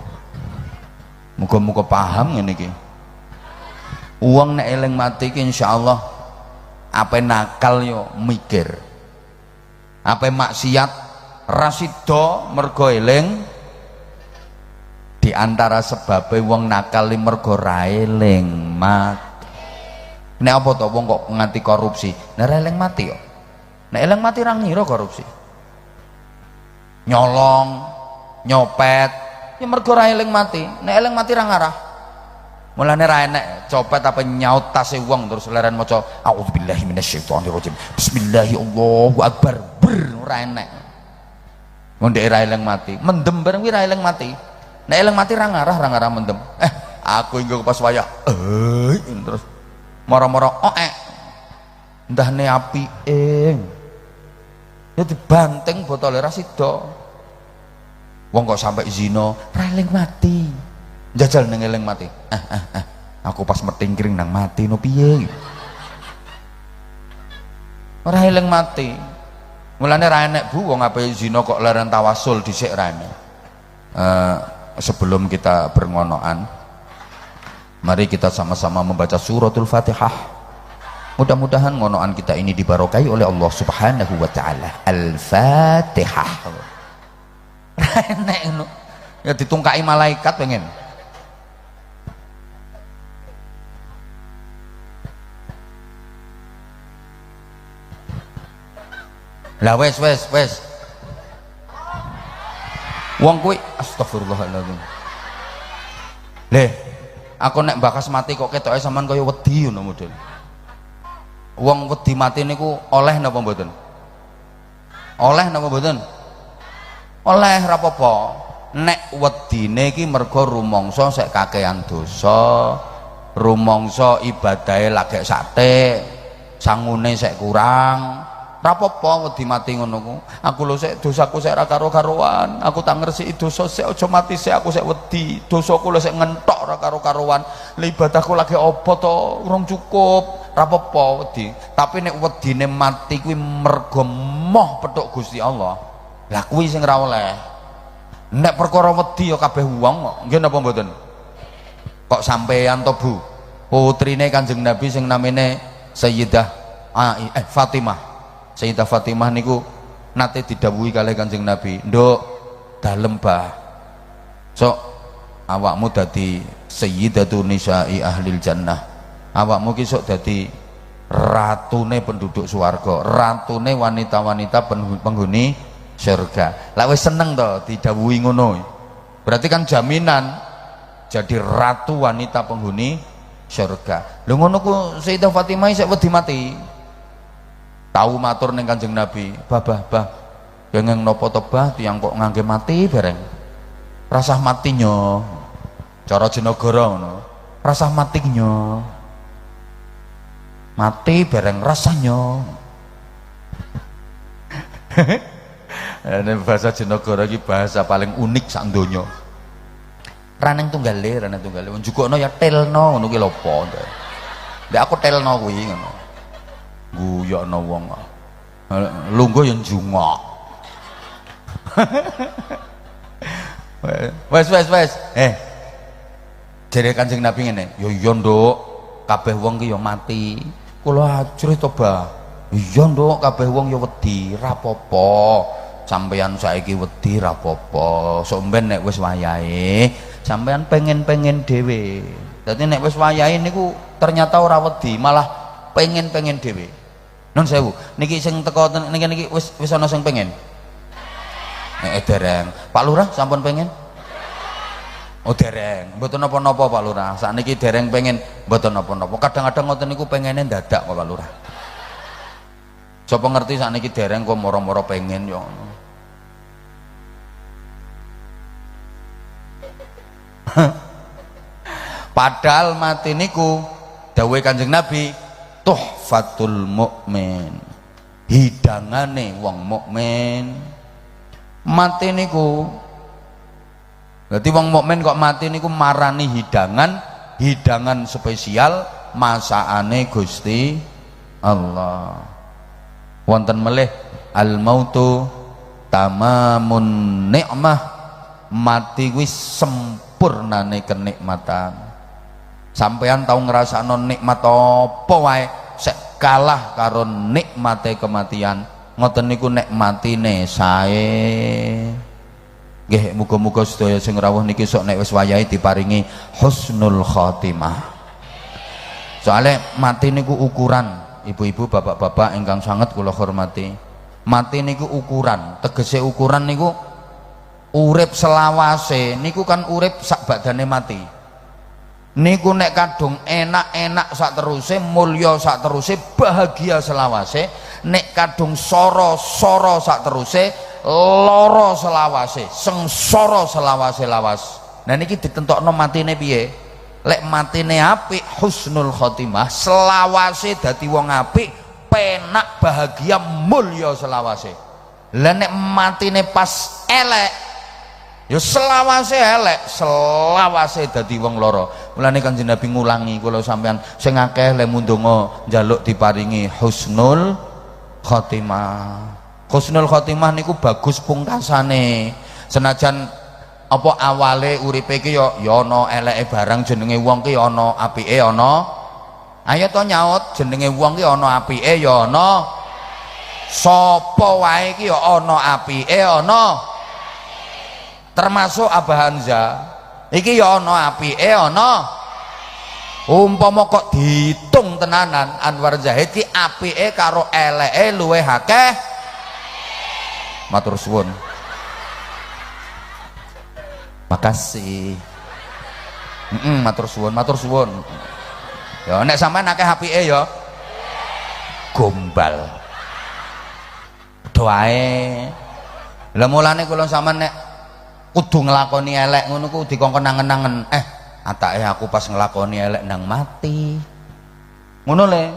Muga-muga paham ngene iki. Uang nek eling mati ki insyaallah ape nakal yo mikir. Ape maksiat rasido mergo eling di antara sebabnya wong nakal li mergo ra eling mati. Nek apa to wong kok nganti korupsi? Nek ra eling mati yo. Nek eling mati ra ngira korupsi. Nyolong, nyopet, ya mergo ra eling mati. Nek eling mati ra ngarah. Mulane ra enek copet apa nyaut tase wong terus leren maca auzubillahi minasyaitonirrajim. Bismillahirrahmanirrahim. Allahu akbar. Ora enek. Mondek ra eling mati. Mendem bareng kuwi ra eling mati. Nek eling mati ra ngarah mendem. Aku engko pas waya. Terus moro-moro ndahne apike. Ya dibanting botole ra sida. Wong kok sampai zina ra eling mati. Jajal nang eling mati. Aku pas metingkring nang mati no piye. Ora eling mati. Mulane ra enek Bu wong ape zina kok leren tawasul dhisik ra enek. Sebelum kita berngonoan, mari kita sama-sama membaca suratul Fatihah. Mudah-mudahan ngonoan kita ini dibarokai oleh Allah Subhanahu wa taala. Al-Fatihah. Ra enek ngono. Ya ditungkai malaikat pengen. Lah wes wong kuwi astagfirullahaladzim. Leh aku nek bakas mati kok ketoke sampean kaya wedi ngono model. Wong wedi mati niku oleh napa mboten? Oleh napa mboten? Oleh ra apa-apa. Nek wedine iki mergo rumangsa sek kakean dosa, rumangsa ibadahe lagek sathik, sangune sek kurang. Rapopo wedi mati ngono ku. Aku lho sik dosaku sik ra karo-karoan. Aku tak ngresiki dosa sik aja mati sik aku sik wedi. Dosaku lho sik ngentok ra karo-karoan. Lah ibadahku lagi apa to? Urung cukup. Rapopo wedi. Tapi nek wedine mati kuwi mergo moh petuk Gusti Allah. Lah kuwi sing ra oleh. Nek perkara wedi ya kabeh wong kok. Nggih napa mboten? Kok sampeyan to Bu? Putrine Kanjeng Nabi sing namine Sayyidah Fatimah. Sayyidah Fatimah niku nate didhawuhi kalih Kanjeng Nabi, "Nduk, dalem bah. Sok awakmu dadi sayyidatu nisa'i ahlil jannah. Awakmu ki sok dadi ratune penduduk swarga, ratune wanita-wanita penghuni surga." Lah wis seneng to didhawuhi ngono. Berarti kan jaminan jadi ratu wanita penghuni surga. Lho ngono ku Sayyidah Fatimah isih wedi mati. Tahu matur ning Kanjeng Nabi, bah kenging napa to bah tiyang kok ngangge mati bareng. Rasah matinya. cara Jenagara ngono. Rasah matinya. Mati bareng rasanya. Ini bahasa Jenagara iki bahasa paling unik sak donya. Raneng tunggale wong jukukno ya telno ngono ki lho apa. Nek aku telno kuwi ngono. Guyokno wong. Lungguh ya njungok. Wes. Jere Kanjeng Nabi ngene, ya iya nduk, kabeh wong ki ya mati. Kula ajrih to, Bah. Iya nduk, kabeh wong ya wedi, ra apa-apa. Sampeyan saiki wedi ra apa-apa. Sok mben nek wis wayahe, sampeyan pengen-pengen dhewe. Dadi nek wis wayahe niku ternyata ora wedi, malah pengen-pengen dhewe. Nun sewu, niki sing teko niki wis ana sing pengen. Dereng. Pak Lurah sampun pengen? Oh dereng, mboten napa-napa Pak Lurah. Sakniki dereng pengen mboten napa-napa. Kadang-kadang ngoten niku pengene dadak kok Pak Lurah. Sapa ngerti sakniki dereng kok moro-moro pengen ya ngono. Padahal mati niku dawuhe Kanjeng Nabi tuhfatul mukmin. Hidangane wong mukmin. Mati niku berarti wong mukmin kok mati niku marani hidangan spesial masakane Gusti Allah. Wonten melih al mautu tamamun nikmah, mati kuwi sempurnane kenikmatan. Sampeyan tau ngrasakno nikmat apa wae sek kalah karo nikmate kematian. Ngoten niku nek matine sae. Nggih, muga-muga sedaya sing rawuh niki sok nek wis wayahe diparingi husnul khotimah. Soale mati niku ukuran, ibu-ibu, bapak-bapak ingkang sanget kula hormati. Mati niku ukuran, tegese ukuran niku urip selawase niku kan urip sak badane mati. Niku nek kadung enak-enak sak teruse, mulya sak teruse, bahagia selawase. Nek kadung soro-soro sak teruse, loro selawase, sengsara selawase lawas. Nah niki ditentokno matine piye? Lek matine apik husnul khotimah, selawase dadi wong apik, penak bahagia mulya selawase. Lah nek matine pas elek, ya selawase elek, selawase dadi wong lara. Mulane Kanjeng Nabi ngulangi kula sampean sing akeh lek mundonga njaluk diparingi husnul khotimah. Husnul khotimah niku bagus pungkasane. Senajan apa awale uripe ki ya ana eleke barang, jenenge wong ki ana apike ana. Ayo to nyaut, jenenge wong ki ana apike ya ana. Sapa wae ki ya ana apike ana. Termasuk Abah Hamza. Iki ya ana apike ana. Umpama kok diitung tenanan Anwar Zahid ki apike karo eleke luwih akeh. Matur suwun. Makasih. Matur suwun. Ya nek sampean akeh apike ya gombal. Doae. Lah mulane kula sampean nek kudu nglakoni elek ngono ku dikongkon angen-angen. Atake aku pas nglakoni elek nang mati. Ngono le.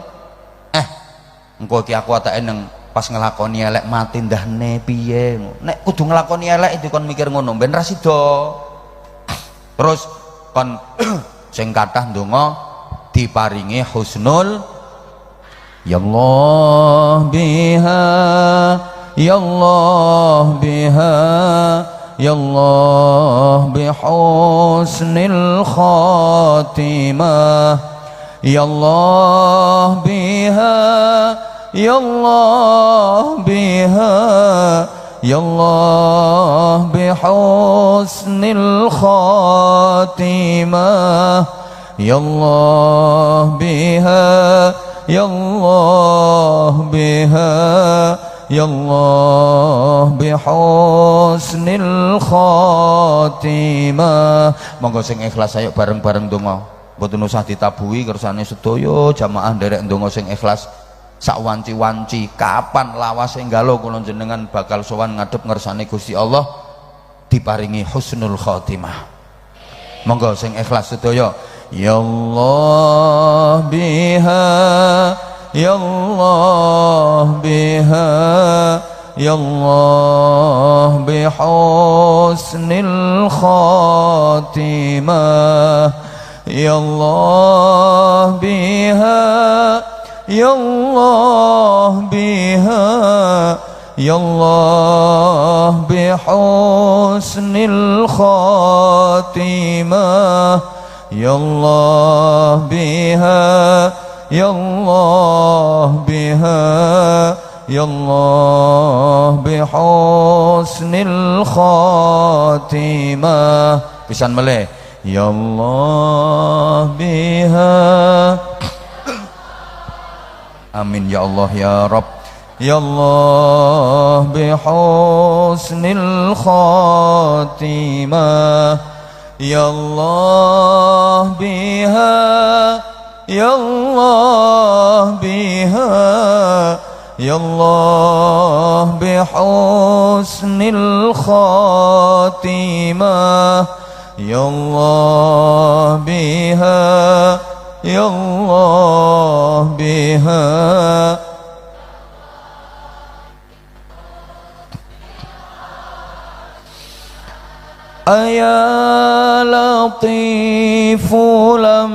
Engko iki aku atake nang pas nglakoni elek mati ndahne piye. Nek kudu nglakoni elek dikon mikir ngono ben ra sida. Terus kon sing kathah ndonga diparingi husnul ya Allah biha ya Allah biha ya Allah bihusnil khatimah ya Allah biha ya Allah biha ya Allah bihusnil khatimah ya Allah biha ya Allah biha ya Allah bihusnil khatimah. Monggo sing ikhlas ayo bareng-bareng donga. Mboten usah ditabuhi kersane sedaya jamaah nderek donga sing ikhlas. Sak wanci-wanci kapan lawase nggalo kula jenengan bakal sowan ngadep ngersane Gusti Allah diparingi husnul khotimah. Monggo sing ikhlas sedaya. Ya Allah biha, ya Allah biha, ya Allah bihusnil khatimah, ya Allah biha, ya Allah biha, ya Allah bihusnil khatimah, ya Allah biha, ya Allah biha, ya Allah bihusnil khatimah. Pisan meleh. Ya Allah biha. Amin ya Allah ya Rabb. Ya Allah bihusnil khatimah, ya Allah biha, ya Allah biha, ya Allah bihusnil khatimah, ya Allah biha, ya Allah biha. Ya Latifu lam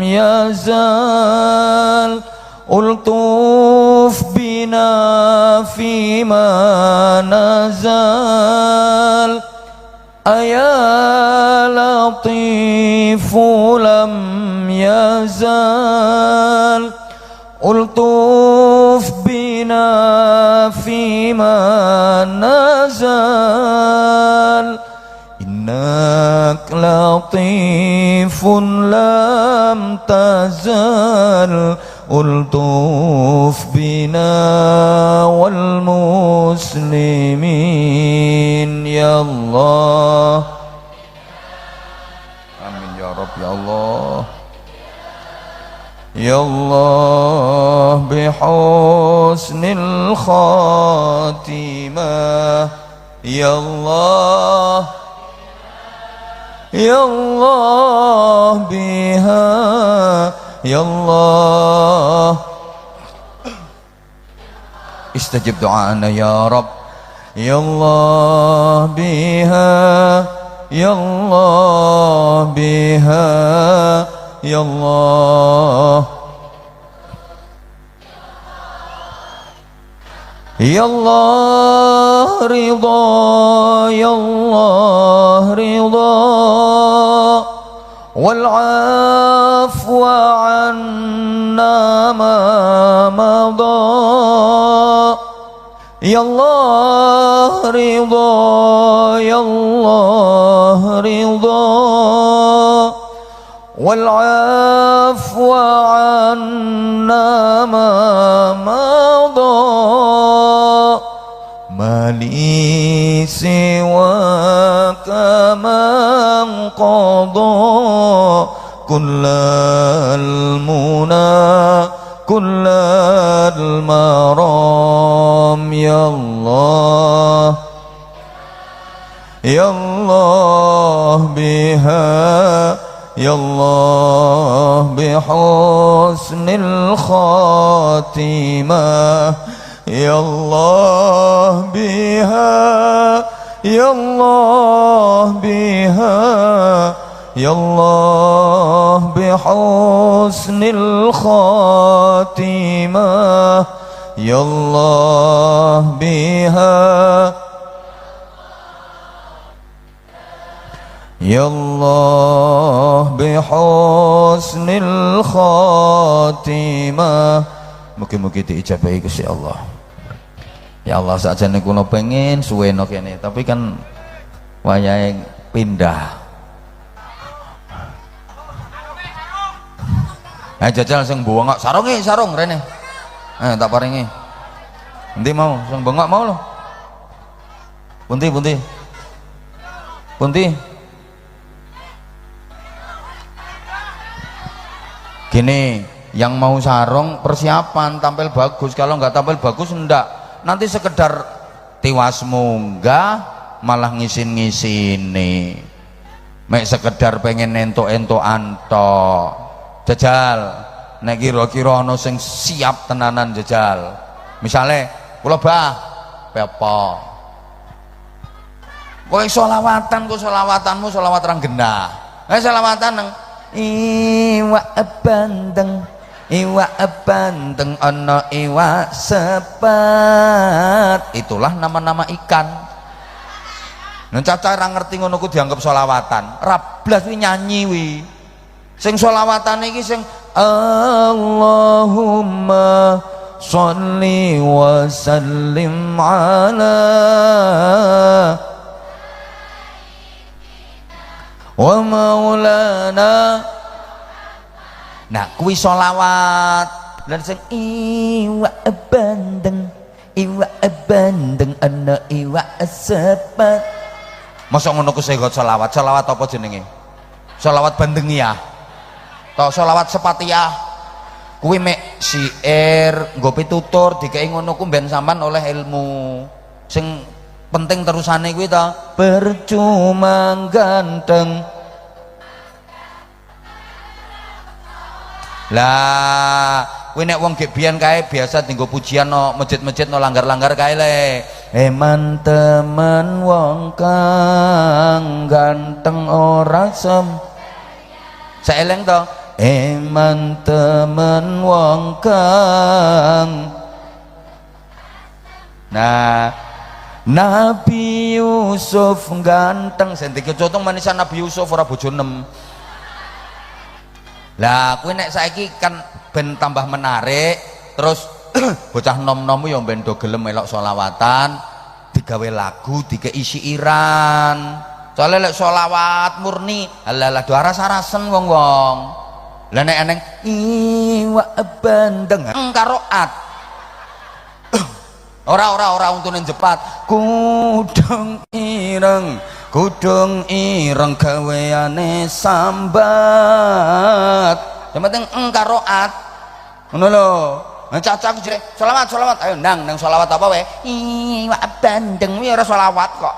yazal ultuf bina fima nazal. Ya Latifu lam yazal ultuf bina fima nazal. Innak latifun lam tazal ultuf bina wal muslimin ya Allah. Amin ya Rabb ya Allah. Ya Allah bihusnil khatimah, ya Allah, ya Allah biha, ya Allah. Istajib do'ana ya Rabb. Ya Allah biha, ya Allah biha, ya Allah. Ya Allah ridha, ya Allah ridha, wal afwa anna ma madha. Ya Allah ridha, ya Allah ridha, wal afwa anna ma madha. Mali siwaka man qadha kullal muna kullal maram. Ya Allah, ya Allah biha, ya Allah bihusnil khatimah, ya Allah biha, ya Allah biha, ya Allah bihusnil khatimah, ya Allah biha, ya Allah bihusnil khatimah. Mugi-mugi diijabahi Gusti Allah. Ya Allah, sakjane kula pengen suweno kene, tapi kan wayahe pindah. Jajal sing bengok sarung rene. Tak paringi. Endi mau sing bengok mau lho. Punti. Gini, yang mau sarung persiapan tampil bagus, kalau nggak tampil bagus enggak, nanti sekedar tiwas munggah malah ngisin-ngisini. mek sekedar pengen entuk-entukan tok. Jajal nek kira-kira ana sing siap tenanan jajal. Misale kula bah pepo. Kowe selawatan ku selawatanmu selawat rang genah. Selawatan nang iwak bandeng ana iwak sepat. Itulah nama-nama ikan. Nek caca ora ngerti ngono ku dianggap selawatan. Rablas wi nyanyi wi. Sing selawatan iki sing Allahumma sholli wa sallim ala wa maulana. Nah kuwi sholawat. Lan sing iwak bandeng ana iwak sepat. Masa ngono ku sego sholawat. Sholawat apa jenenge? Sholawat bandeng ya. Tau sholawat sepatiyah. Kuwi mek syair nggo pitutur dikei ngono ku ben sampean oleh ilmu. Sing penting terusane kuwi ta percuma ganteng. Lah kuwi nek wong gek biyen kae biasa dienggo pujian no masjid-masjid no langgar-langgar kae le. Eman temen wong kang ganteng ora saeleng to. Eman temen wong kang. Nah Nabi Yusuf ganteng sendike contoh manisan Nabi Yusuf ora bojo 6. Lah kuwi nek saiki kan ben tambah menarik terus bocah nom-nom yo ben do gelem melok selawatan digawe lagu dikei siiran. Soale lek selawat murni alalah do aras-arasen wong-wong. Lah nek eneng iwak bandeng karo at ora untune jepat kudung ireng gaweane sambat. Yang penting karo at ngono lho. Caca aku jare selawat ayo nang selawat apa wae iwak bandeng kuwi ora selawat kok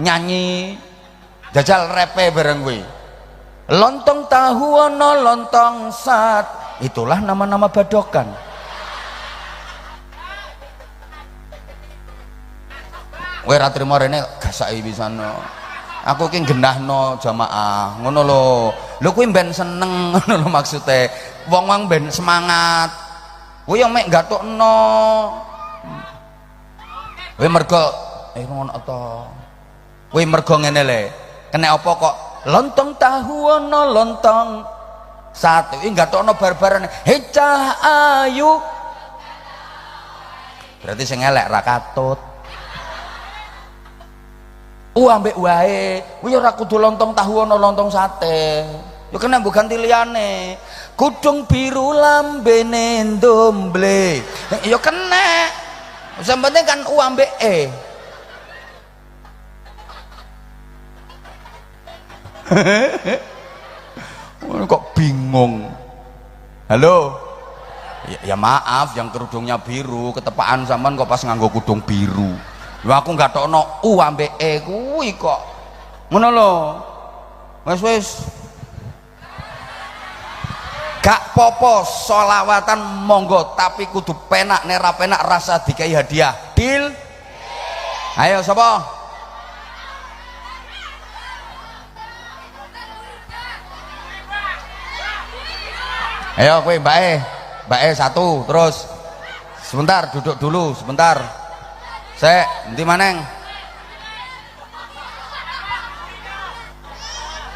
nyanyi jajal repe bareng kuwi. Lontong tahu ana lontong sat. Itulah nama-nama badokan. Kowe ra trimo rene gasaki pisan. Aku ki genahno jamaah ngono lho. Lho kuwi ben seneng ngono lho maksude. Wong-wong ben semangat. Kuwi yo mek gatukno. Kuwi mergo ngono to. Kuwi mergo ngene le. Kena apa kok lontong tahu ana lontong satu iki gatukno bar-baran hecah ayu. Berarti sing elek ra katut. Ambek wae kuwi ora kudu lontong tahu ana lontong sate. Yo kena mbok ganti liyane. Kudung biru lambene ndomble. Yo kena. Sing penting kan ambek kok bingung. Halo. Ya maaf yang kerudungnya biru ketepaan sampean kok pas nganggo kudung biru. Lho aku gak tokno ambek kuwi kok. Ngono lho. Wis. Gak popo sholawatan monggo tapi kudu penak nek ra penak rasa dikai hadiah. Deal? Ayo sapa? Ayo kowe Mbak E satu terus. Sebentar duduk dulu sebentar. Sek, endi maneng?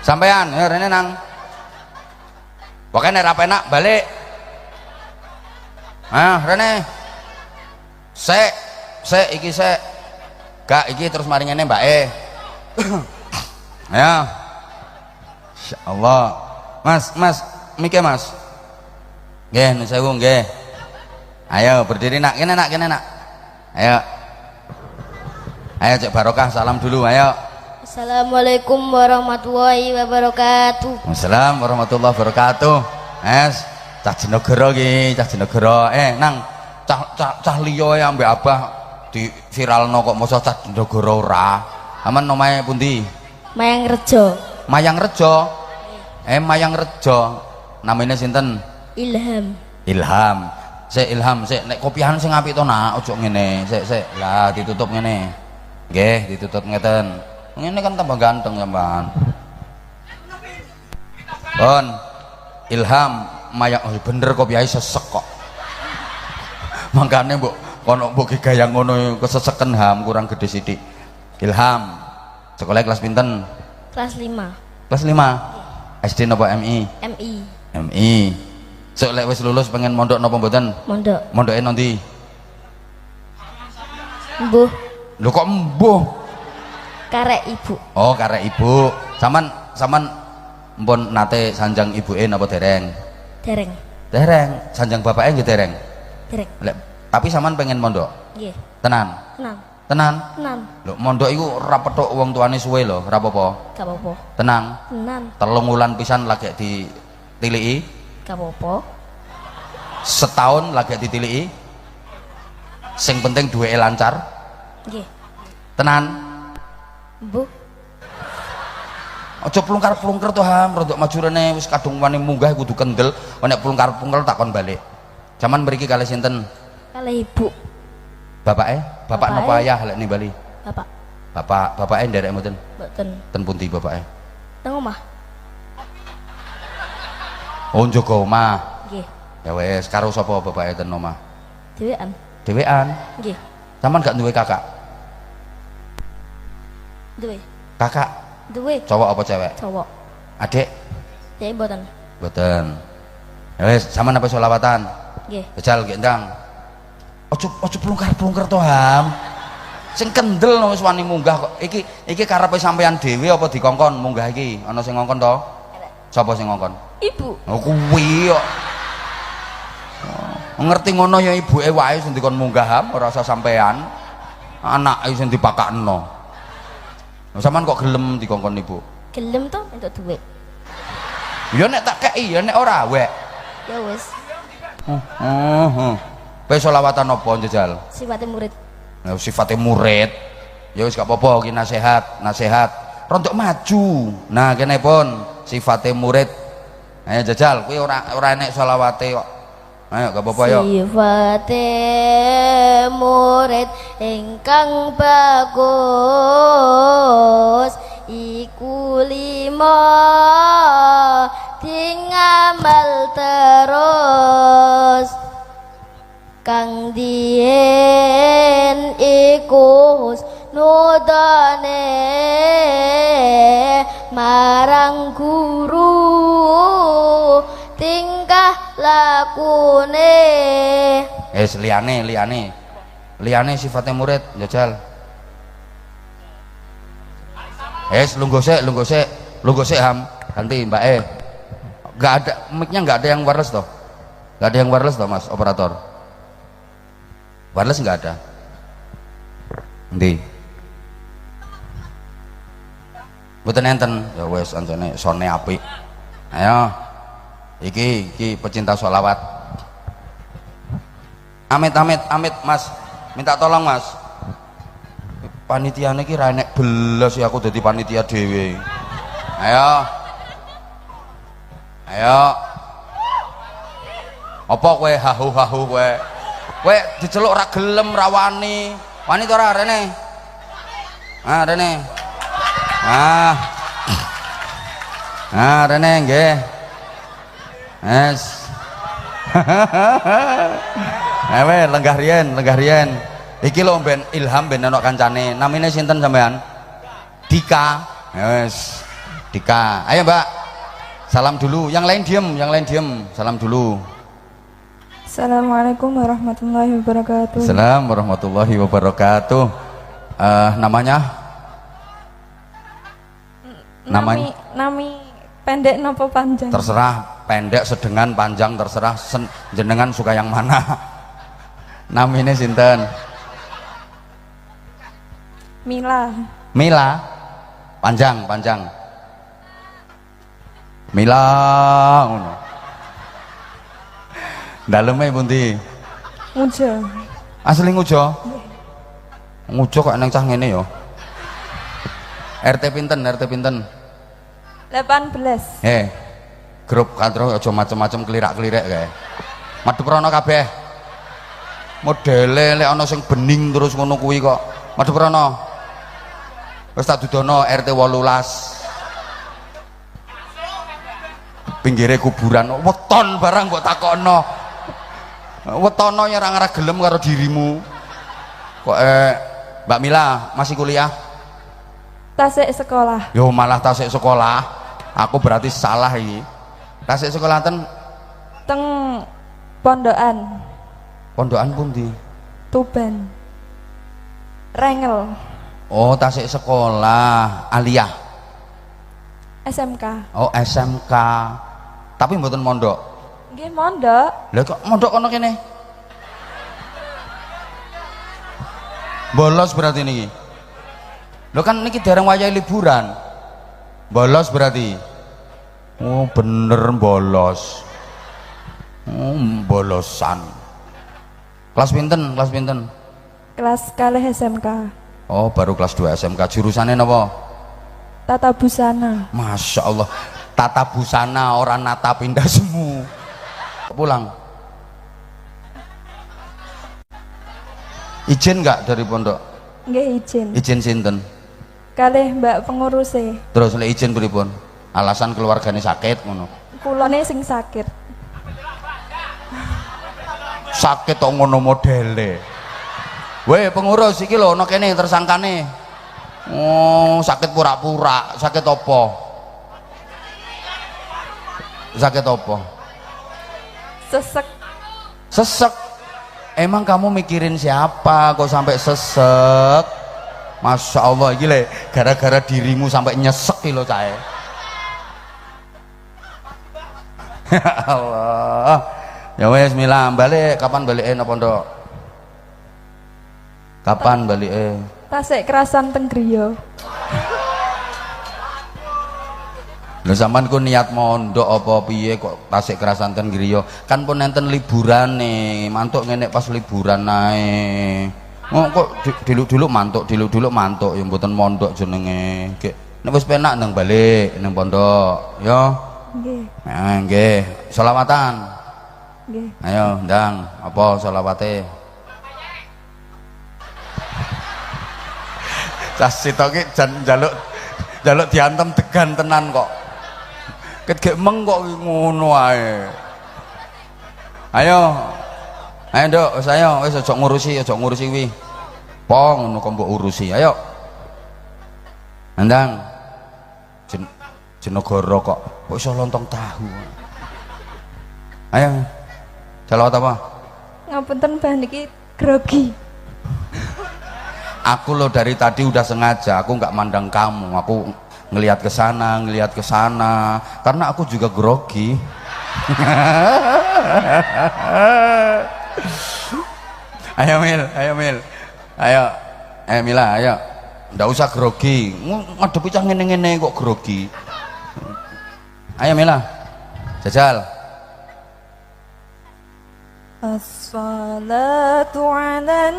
Sampean, ya rene nang. Pokoke nek ra penak balik. Rene. Sek iki sek. Gak iki terus mari ngene Mbak E. Ayo. Insyaallah. Mas, mikir Mas. Nggih, nuwun sewu nggih. Ayo berdiri nak, kene nak. Ayo cek barokah salam dulu ayo. Assalamualaikum warahmatullahi wabarakatuh. Waalaikumsalam warahmatullahi wabarakatuh. Cah Jenegara iki, cah Jenegara. Nang cah liya ambek abah di viralno kok mosok cah Jenegara ora. Aman omahe pundi? Mayang Rejo. Mayang Rejo. Mayang Rejo. Namanya sinten? Ilham. Ilham. Sik Ilham, sik nek kopiahan sing apik to nak, ojo ngene. Sik. Lah ditutup ngene. Nggih, ditutup ngeten. Ngene kan tambah ganteng sampean. Pun Ilham mayang bener kopiahe sesek kok. Mangkane mbok kono mbok gaya ngono keseseken ham kurang gede sithik. Ilham. Sekolah kelas pinten? Kelas 5. Kelas 5. SD napa MI? MI. MI. Sok lek wis lulus pengen mondok napa mboten? Mondok. Mondoke nanti. Mbuh. Lho kok mbuh? Karek ibu. Oh, karek ibu. Saman mpun nate sanjang ibuke napa dereng? Dereng. Dereng. Sanjang bapake nggih dereng. Dereng. Lek tapi saman pengen mondok. Nggih. Tenan. Tenan. Tenan. Tenan. Lho mondok iku ora petuk wong tuane suwe lho, ora apa-apa. Gak apa-apa. Tenang. Tenan. 3 wulan pisan lagi ditiliki. Gak apa-apa. Setahun lagi ditiliki. Sing penting duweke lancar. Nggih. Tenan. Mbuh. Aja plungkar-plungker to ham, rodok maju rene wis kadung wani munggah kudu kendel, nek plungkar-plungker takon balik. Zaman mriki kalih sinten? Kalih ibu. Bapake? Bapak Bapake. napa ayah lek nimbali? Bapak. Bapake nderek mboten? Mboten. Ten pundi bapake? Nang omah. Oh njaga omah. Nggih. Ya wis, karo sapa bapake ten omah? Dhewean. Dhewean. Nggih. Saman gak duwe kakak? Duwe. Kakak Duwe. cowok apa cewek? Cowok. Adik? Dhewe mboten. Mboten. Ya wis, saman apa selawatan? Nggih. Jajal nggih ndang. Ojo plungkar-plungker to ham. Sing kendel no wis wani munggah kok. Iki karepe sampean dhewe apa dikongkon munggah iki? Ana sing ngongkon to? Sapa sing ngongkon? Ibu. Oh kuwi kok. Oh, ngerti ngono ya ibuke wae sing dikon munggah ham ora usah sampean. Anake sing dipakakno. Sampean kok gelem dikongkon ibu? Gelem to entuk duit. Ya nek tak kei ya nek ora wek. Ya wis. Kowe selawatan apa njajal? Sifate murid. Nah, sifatnya murid. Ya wis gak apa-apa iki nasihat. Rontok maju. Nah, kene pun sifatnya murid. Ayo jajal, kowe ora enek selawate kok. Ayo gak apa-apa yo. Sifate murid ingkang bagus iku 5 dingamal terus kang dien iku husnudane marang guru tingkah lakune liyane sifatnya murid jajal. Lungguh sik ham ganti mbake. Gak ada mic-nya, gak ada yang wireless toh, gak ada yang wireless toh mas operator. Wireless nggak ada. Ndi? Mboten enten. Ya wis ancene sone apik. Ayo. Iki pecinta sholawat. Amit Mas. Minta tolong Mas. Panitiane iki ra enek belas ya aku dadi panitia dhewe. Ayo. Apa kowe hahu kowe? Kowe diceluk ora gelem ra wani. Wani to ora rene? Rene. Rene nggih. Yes. Lenggah riyen. Iki lho ben Ilham ben ana kancane. Namine sinten sampean? Dika. Yes. Dika. Ayo, Mbak. Salam dulu. Yang lain diem. Salam dulu. Assalamualaikum warahmatullahi wabarakatuh. Assalamualaikum warahmatullahi wabarakatuh. Namanya? Nami pendek nopo panjang? Terserah, pendek, sedengan, panjang, terserah. Jenengan suka yang mana? Namine sinten? Mila. Panjang. Mila ngono. Daleme pundi? Ngujo. Asli Ngujo? Ngujo kok neng cah ngene ya. RT pinten? 18. Grup kantro aja macem-macem kelirak-kelirik kae. Madhep rono kabeh. Modele lek ana sing bening terus ngono kuwi kok. Madhep rono. Wis tak dudono RT 18. Pinggire kuburan weton barang mbok takokno. Wetono ya ora gelem karo dirimu. Kok Mbak Mila masih kuliah? Tasik sekolah. Yo malah tasik sekolah. Aku berarti salah iki. Tasik sekolah teng Pondokan. Pondokan pundi? Tuban. Rengel. Oh, tasik sekolah aliyah. SMK. Oh, SMK. Tapi mboten mondok. Nggih mondok. Lah kok mondok kono kene? Bolos berarti niki. Lho kan niki dereng wayahe liburan. Bolos berarti. Oh, bener bolos. Bolosan. Kelas pinten? Kelas pinten? Kelas kalih SMK. Oh, baru kelas 2 SMK. Jurusannya napa? Tata busana. Masya Allah. Tata busana orang nata pindah semu. Pulang. Izin nggak dari pondok? Nggih izin. Izin sinten? Kalih Mbak pengurusé. Terus lek izin pripun? Alasan keluargane sakit ngono. Kulone sing sakit. Sakit kok ngono modele. Weh pengurus iki lho ana kene tersangkane. Oh, sakit pura-pura. Sakit apa? Sakit apa? Sesek. Sesek. Emang kamu mikirin siapa kok sampai sesek? Masya Allah iki le gara-gara dirimu sampai nyesek iki lho cae. Allah. Ya wes Mila, balik kapan balik nang pondok? Kapan balik? Tasik kerasan teng griya. Lho sampean ku niat mondok apa piye kok tasik kerasan ten griya? Kan pun enten liburane, mantuk ngene pas liburan ae. Oh kok diluk-diluk mantuk ya mboten mondok jenenge. Nek wis penak nang balik nang pondok, ya. Nggih. Nah, nggih. Selawatan. Nggih. Ayo, ndang, apa selawate? Cah sitok iki jan njaluk diantem degan tenan kok. Ket gek meng kok ngono ae. Ayo. Ayo, Nduk, wis ayo, wis aja ngurusi kuwi. Po ngono kok mbok urusi. Ayo. Ndang. Jenegara kok iso lontong tahu. Ayo. Selawat apa? Ngapunten Mbah niki grogi. Aku lo dari tadi udah sengaja, aku nggak mandang kamu, aku ngelihat ke sana, karena aku juga grogi. Ayo Mila, ayo, ndak usah grogi, ngadepi cah ngene-ngene kok grogi. Ayo Mila, jajal. As-salatu ala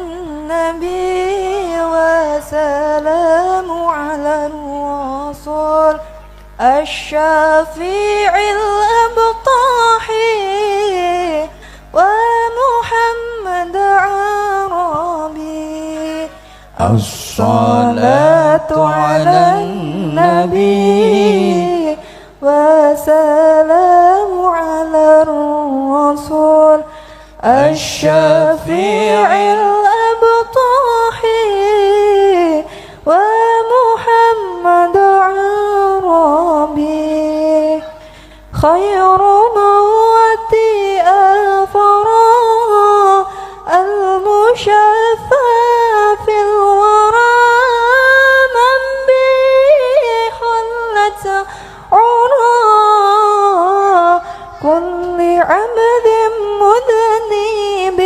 nabi wa salamu ala rasul asy-syafi'il abtahi wa Muhammad Arabi. As-salatu ala nabi wa salamu ala rasul الشافع الأبطاحي ومحمد عربي خير موتي أفرا المشفى في الورى من به حلت عرى كل عبد مذنب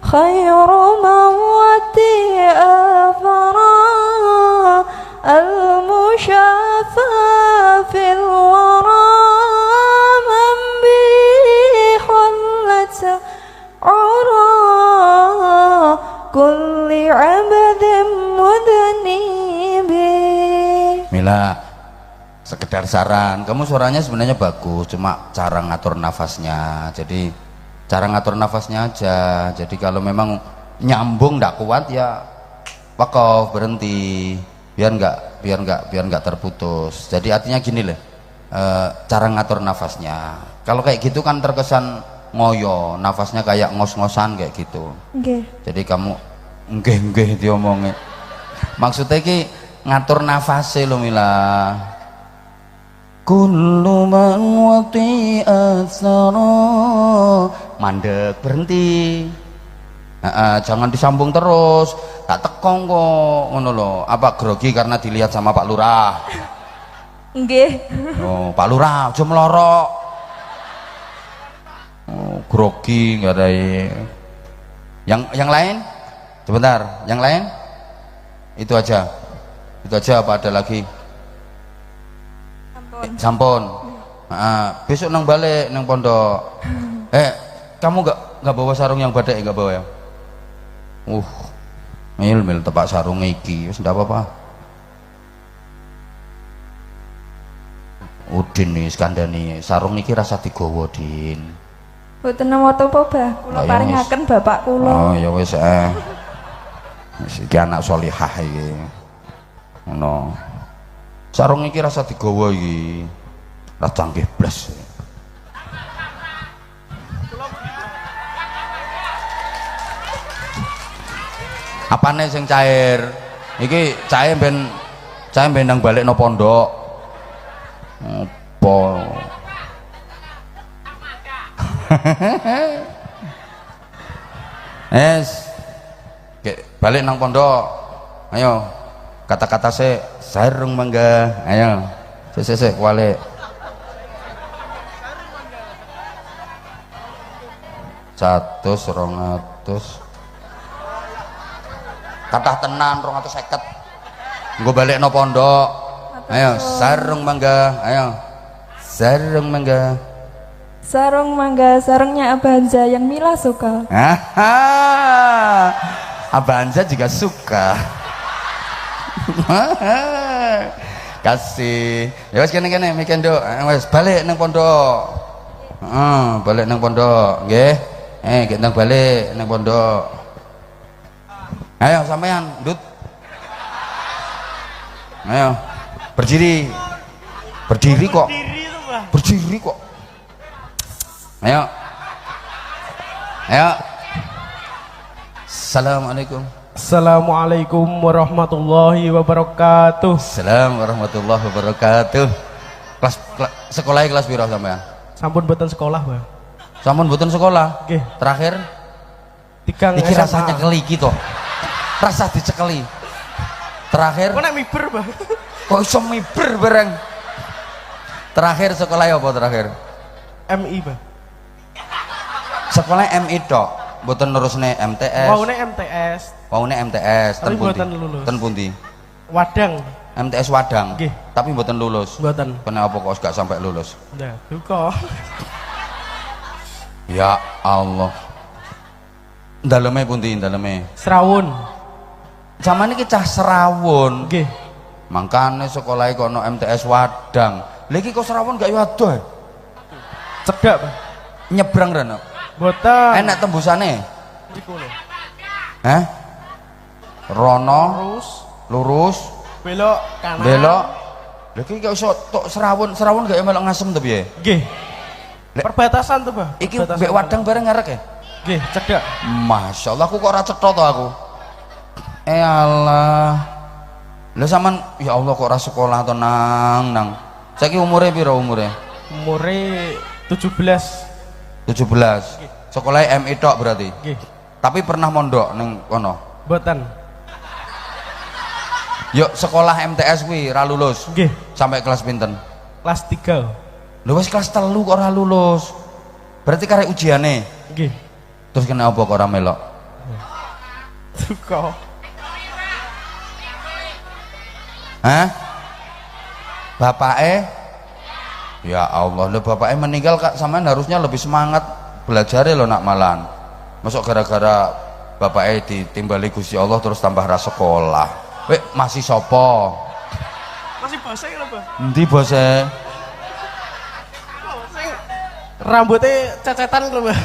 خير موتي أفرا المشافى في الورى من به sekedar saran, kamu suaranya sebenarnya bagus, cuma cara ngatur nafasnya. Jadi cara ngatur nafasnya aja. Jadi kalau memang nyambung ndak kuat ya wakaf, berhenti, biar nggak terputus. Jadi artinya gini loh, cara ngatur nafasnya. Kalau kayak gitu kan terkesan ngoyo, nafasnya kayak ngos-ngosan kayak gitu. Nggih. Jadi kamu nggih diomongin. Maksudnya ki ngatur nafasnya lo Mila. Kullu man wati'at sara, mandek, berhenti. Jangan disambung terus, tak tekong kok ngono lho. Apa grogi karena dilihat sama Pak Lurah? Nggih. Oh, Pak Lurah aja melorok. Oh, grogi enggak ada. Yang lain? Sebentar, yang lain? Itu aja apa ada lagi? Sampun. Besok nang balik nang pondok. Kamu nggak bawa sarung yang badai, nggak bawa ya? Mil tepak sarung iki, wis ndak apa-apa. Udin nih skandani, sarung iki rasa digawa, Din. Mboten napa apa, Bah. Kula paringaken bapak kula. Oh ya wis iki anak solihah iki. Ngono. Sarung iki rasa digawa iki. Ra canggih blas. Apane sing cair? Iki cair ben nang balik no pondok. Apa? Balik nang pondok. Ayo. Kata-kata sarung mangga. Ayo. Sik balik. Satus 200. Kathah tenan 250. Nggo balik no pondok. Ayo, sarung mangga. Ayo. Sarung mangga. Sarung mangga, sarungnya Abah Hamzah yang Mila suka. Abah Hamzah juga suka. Kasih. Ya wis kene mikir nduk. Wis balik nang pondok. Balik nang pondok, nggih. Kita balik nang pondok. Ayo sampean, Dut. Ayo. Berdiri. Berdiri kok. Berdiri kok. Ayo. Assalamualaikum. Assalamualaikum warahmatullahi wabarakatuh. Assalamualaikum warahmatullahi wabarakatuh. Sekolahnya kelas piro sampean? Sampun boten sekolah, Bang. Sampun boten sekolah. Nggih. Terakhir Tigang iki SMA. rasanya nyekeli iki to. Rasa dicekeli. Terakhir Kok nek miber, Bang? kok iso miber bareng. Terakhir sekolahnya apa terakhir? MI, Bang. Sekolah MI tok, mboten nerusne MTS. Waune MTS. Waune MTS Tapi mboten lulus. Ten pundi? Wadang. MTS Wadang. Nggih. Tapi mboten lulus. Mboten. Kenapa kok gak sampai lulus? Nah, duka. Ya Allah. Daleme pundi daleme? Serawun. Zaman iki cah Serawun. Nggih. Mangkane sekolahe kono MTS Wadang. Lha iki kok Serawun gak yo adoh. Cedak, Bang. Nyebrang rene. Boten. Enak tembusane. Iku lho. Hah? Rono Terus lurus belok kanan. belok. Lha iki kok iso tok Serawun gak yo melok ngasem to piye? Nggih. Perbatasan tuh, Bang. Iki Perbatasan mbek Wadang bareng ngarek ya? Nggih, cedak. Masya Allah, aku kok ora cetha to aku. Allah. Lah sampean ya Allah kok ora sekolah to nang. Saiki umure piro umure? Umure 17. 17. Sekolah MI tok berarti. Nggih. Tapi pernah mondok ning kono. Boten. Yuk sekolah MTS kuwi ra lulus. Nggih. Sampai kelas pinten? Kelas 3. Lho wis kelas 3 kok ora lulus. Berarti karek ujiane. Nggih. Terus kena apa kok ora melok? Duka. Hah? Bapake? Ya Allah, lho bapake meninggal Kak, sampean harusnya lebih semangat belajar lho nak malan. Masuk gara-gara bapake ditimbali Gusti Allah terus tambah ra sekolah. Wek masih sopo? Masih bose lho, Bah. Endi bose? Rambutnya cecetan lho, Bah.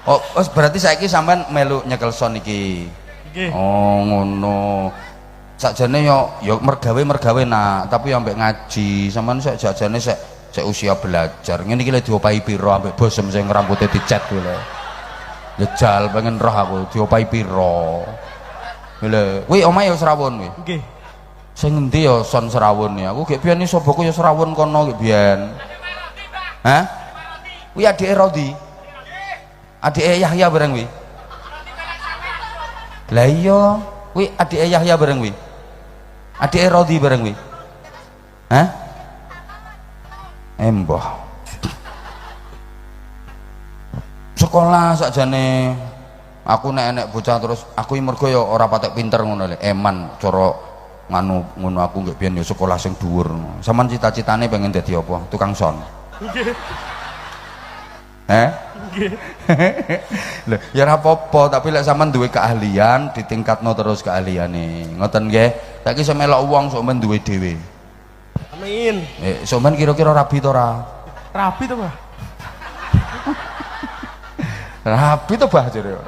Oh, berarti saiki sampean melu nyekel son iki. Nggih. Oh, ngono. Sakjane yo mergawe nak, tapi yo ambek ngaji. Sampean sik jajane sik usia belajar. Ngene iki lek diopahi piro ambek bosem sing rambutnya dicet kuwi lho. Jejal pengen roh aku diopahi piro. Lho, kuwi omahe yo Serawon kuwi. Nggih. Sing endi yo son Serawon ya? Aku gek biyen iki soboku yo Serawon kono gek biyen. Hah? Kuwi adike Rodi. Adike Yahya bareng kuwi. Lah iya, kuwi adike Yahya bareng kuwi. Adike Rodi bareng kuwi. Hah? Emboh. Sekolah sakjane aku nek bocah terus aku mergo ya ora patek pinter ngono lho. Eman cara ngono aku nggak biyen ya sekolah sing dhuwur. Sampeyan cita-citane pengen dadi apa? Tukang son. Nggih. Nggih. Lho, ya ora apa-apa, tapi lek sampean duwe keahlian, ditingkatno terus keahliane. Ngoten nggih. Saiki iso melok wong sok men duwe dhewe. Amin. Sampean kira-kira rabi to ora? Rapi to, Bah. Rabi to Bah jare.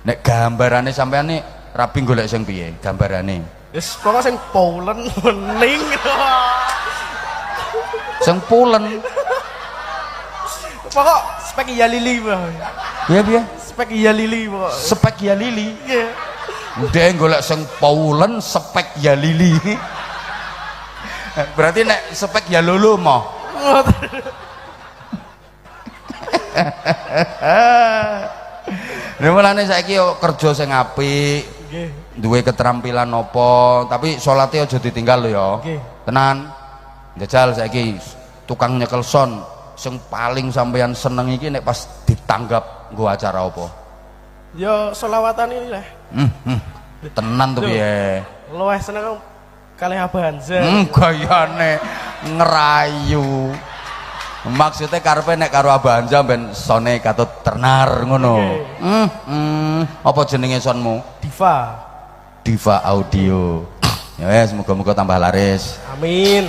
Nek gambarane sampean nih rabi golek sing piye? Gambarane. Wis pokoke sing Polen wening. Sing pulen. Pokok spek iya lili, Bah. Piye? Spek iya lili pokok. Spek ya lili. Nggih. Ndek golek sing pulen spek ya lili. Berarti nek spek ya lulu moh. Mulane saiki yo kerja sing apik. Nggih. Duwe keterampilan apa, tapi salate aja ditinggal lho ya. Nggih. Tenan. Njajal saiki tukang nyekel son sing paling sampeyan seneng iki nek pas ditanggap nggo acara apa? Ya selawatan ini lah. Tenan tuh piye? Luwih seneng kalih Abah Hanza. Gayane ngerayu. Maksudnya karepe nek karo Abah Hanza ben sone katut ternar ngono. Apa jenenge sonmu? Diva. Diva Audio. Ya wes muga-muga tambah laris. Amin.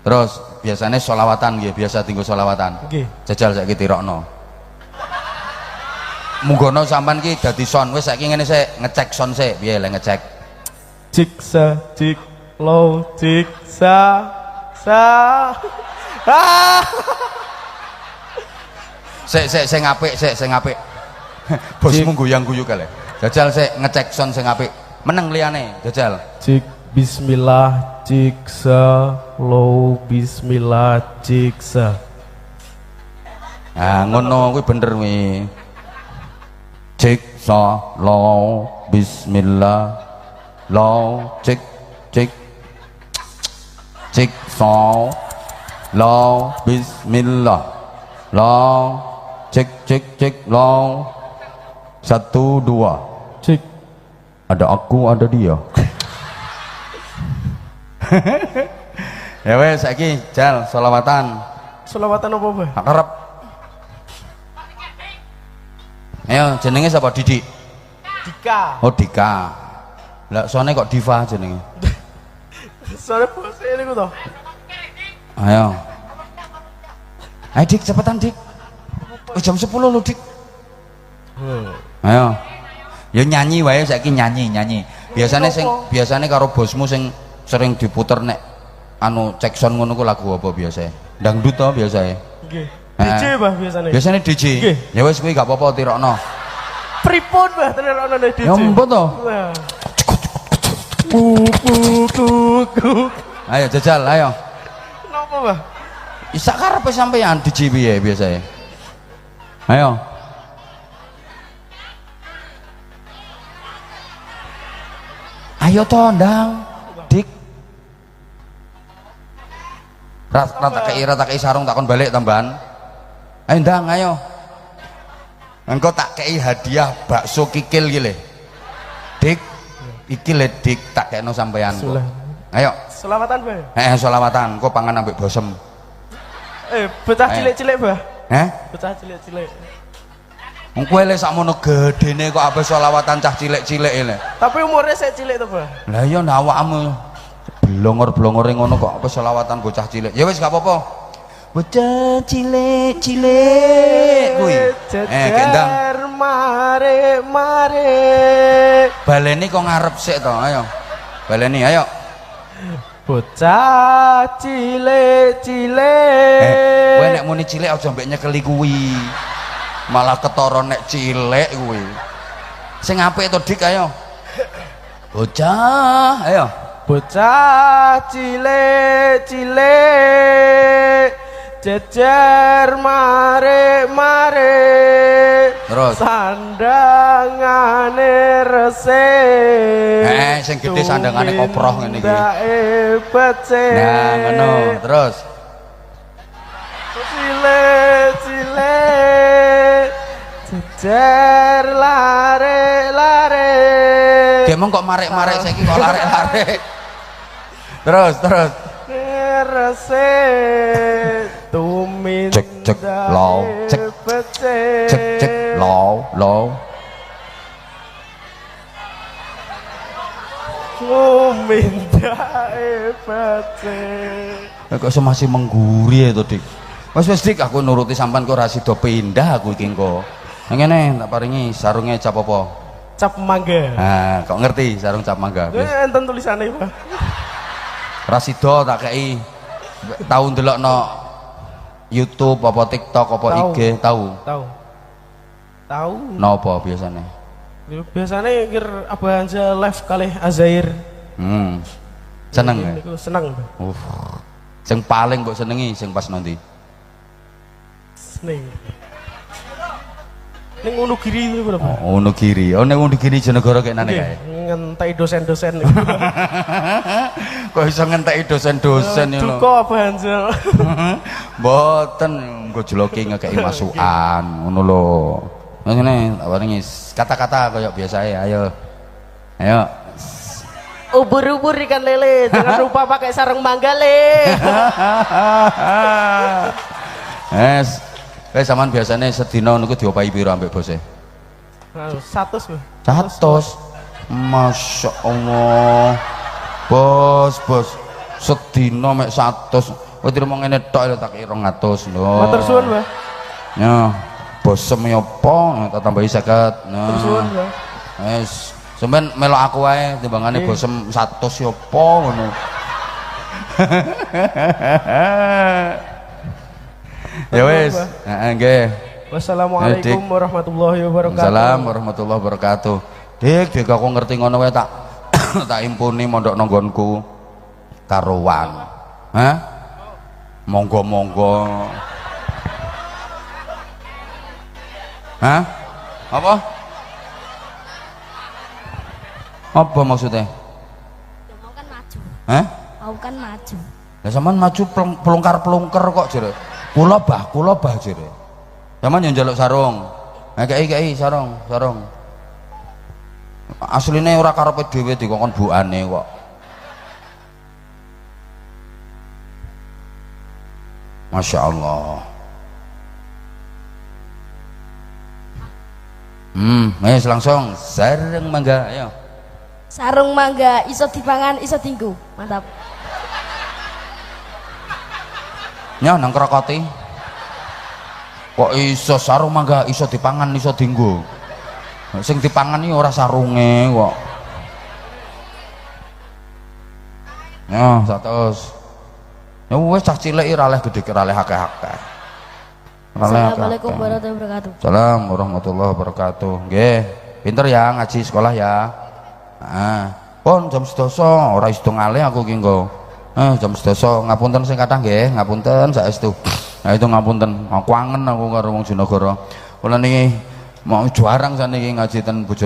Terus biasanya sholawatan nggih, biasa tinggal sholawatan. Nggih. Jajal saiki tirokno. Munggono sampean ki dadi son, wis saiki ngene sik, ngecek son sik, piye lek ngecek. Ciksa, cik, low, ciksa, sa. Ah. Sing apik, sing apik. Bosmu goyang-guyu kale. Jajal sik ngecek son sing apik. Meneng liyane, jajal. Cik, bismillah, ciksa, low, bismillah, ciksa. Nah, ngono kuwi bener kuwi. Cek sa lo bismillah lo cek sa lo bismillah lo cek lo 1 2 Cik. ada aku ada dia. Ya wes saiki jal selawatan. Selawatan apa, Bah? Akrab. Ayo jenenge sapa? Didik. Dika. Oh Dika. Lah soalnya kok Diva jenenge. Soalnya bos ini ku toh. Ayo. Ayo Dik cepetan Dik. Jam 10 lho Dik. Ayo. Ya nyanyi wae saiki nyanyi. Biasane karo bosmu sing sering diputer nek anu cek sound ngono ku lagu apa biasa? Dangdut to biasae. Nggih. DJ, Bah, biasanya. Biasane DJ. Nggih. Ya wis kuwi gak apa-apa tirokno. Pripun, Bah, terus DJ. Ya empet to. Wah. Ku. Ayo jajal ayo. Napa, Bah? Isa karepe sampean DJ piye biasae? Ayo. Ayo to ndang. Dik. Rata kei sarung takon balik tambahan. Ayo ndang ayo. Engko tak kei hadiah bakso kikil iki le. Dik. Iki le Dik tak kekno sampean. Ayo. Selawatan, Bah. Selawatan, kok pangan ambek bosem. Bocah cilik-cilik, Bah. Heh? Bocah cilik-cilik. Wong kowe le sakmono gedene kok ape selawatan cah cilik-cilik le. Tapi umurnya saya cilik tuh, Bah. Lah iya ndak awakmu blongor-blongore ngono kok ape selawatan bocah cilik. Ya wis gak apa-apa. Bocah cilik-cilik kuwi. Gendang. Mare mare. Baleni kok ngarep sik to, ayo. Baleni ayo. Bocah cilik-cilik. Kowe nek muni cilik aja mbek nyekeli kuwi. Malah ketara nek cilik kuwi. Sing apik to Dik ayo. Bocah, ayo. Bocah cilik-cilik jejer mare mare. Terus Sandangane resik. sing gede sandangane koproh ngene iki. Becik. Nah, ngono. Terus cilik-cilik jejer lare-lare. Gemong kok marek-marek saiki kok larek-larek. Terus resik tumin cek low cek low tumindae becik. kok masih mengguri ya to Dik. Wis Dik aku nuruti sampean kok ora sida pindah aku iki engko. Ngene tak paringi sarunge cap apa? Cap mangga. Nah, kok ngerti sarung cap mangga. Enten tulisannya, Pak. Rasido tak kei tahu ndelokno YouTube apa TikTok apa Tahu. IG tahu napa biasanya Biasanya kir Abah Hanza live kali Azair. seneng ya Seneng, Pak. sing paling mbok senengi sing pas nanti Seneng. Ning Wonogiri itu berapa? Wonogiri ning Wonogiri Jenegara kayak nane kae Ngentai dosen-dosen. kok iso ngenteki dosen-dosen ya lho Duka Abah Hanza. mboten nggo jloki ngekeki masukan ngono lho ngene tak paringi kata-kata kaya biasa ya ayo Ubur-ubur ikan lele, jangan lupa pakai sarung mangga le. Sampean biasane sedina niku diopahi piro ambek bose? 100, Bang. 100. Masya Allah. Bos, sedina mek 100. Kowe diremo ngene tok lho tak kira 200 lho. Matur suwun, Mbah. Ya, bosem ya apa? Tak tambahi 50. Matur suwun, Mbah. Wis, sampean melok aku wae timbangane bosem 100 ya apa ngono. Ya wis, nggih. Wassalamualaikum warahmatullahi wabarakatuh. Assalamualaikum warahmatullahi wabarakatuh. Dik aku ngerti ngono wae tak tak impuni mondok nonggonku karuan. Hah? Monggo-monggo. Hah? Apa? Apa maksudnya? Mau kan maju. Hah? Mau kan maju. Lah sampean maju pelungkar-pelungker kok jere. Kula bah jere. Sampeyan yo njaluk sarung. Nah kei sarung. Asline ora karepe dhewe dikongkon buane kok. Masya Allah. Wis langsung sarung mangga ayo. Sarung mangga iso dipangan iso dienggo. Mantap. Ya nang krokoti. Kok iso sarung mangga iso dipangan iso dienggo. Sing dipangan iki ora sarunge kok. Ya 100. Ya wis cah cilik ora leh gedhe ora leh akeh-akeh. Assalamualaikum warahmatullahi wabarakatuh. Assalamualaikum warahmatullahi wabarakatuh. Nggih, pinter ya ngaji sekolah ya. Pun jam 12 ora iso ngalih aku ki nggo. Jam 12 ngapunten sing kathah nggih, ngapunten saestu. Nah itu ngapunten, aku kangen aku karo wong Jonagara. Kula niki mau juarang saniki ngaji ten Bojonegoro.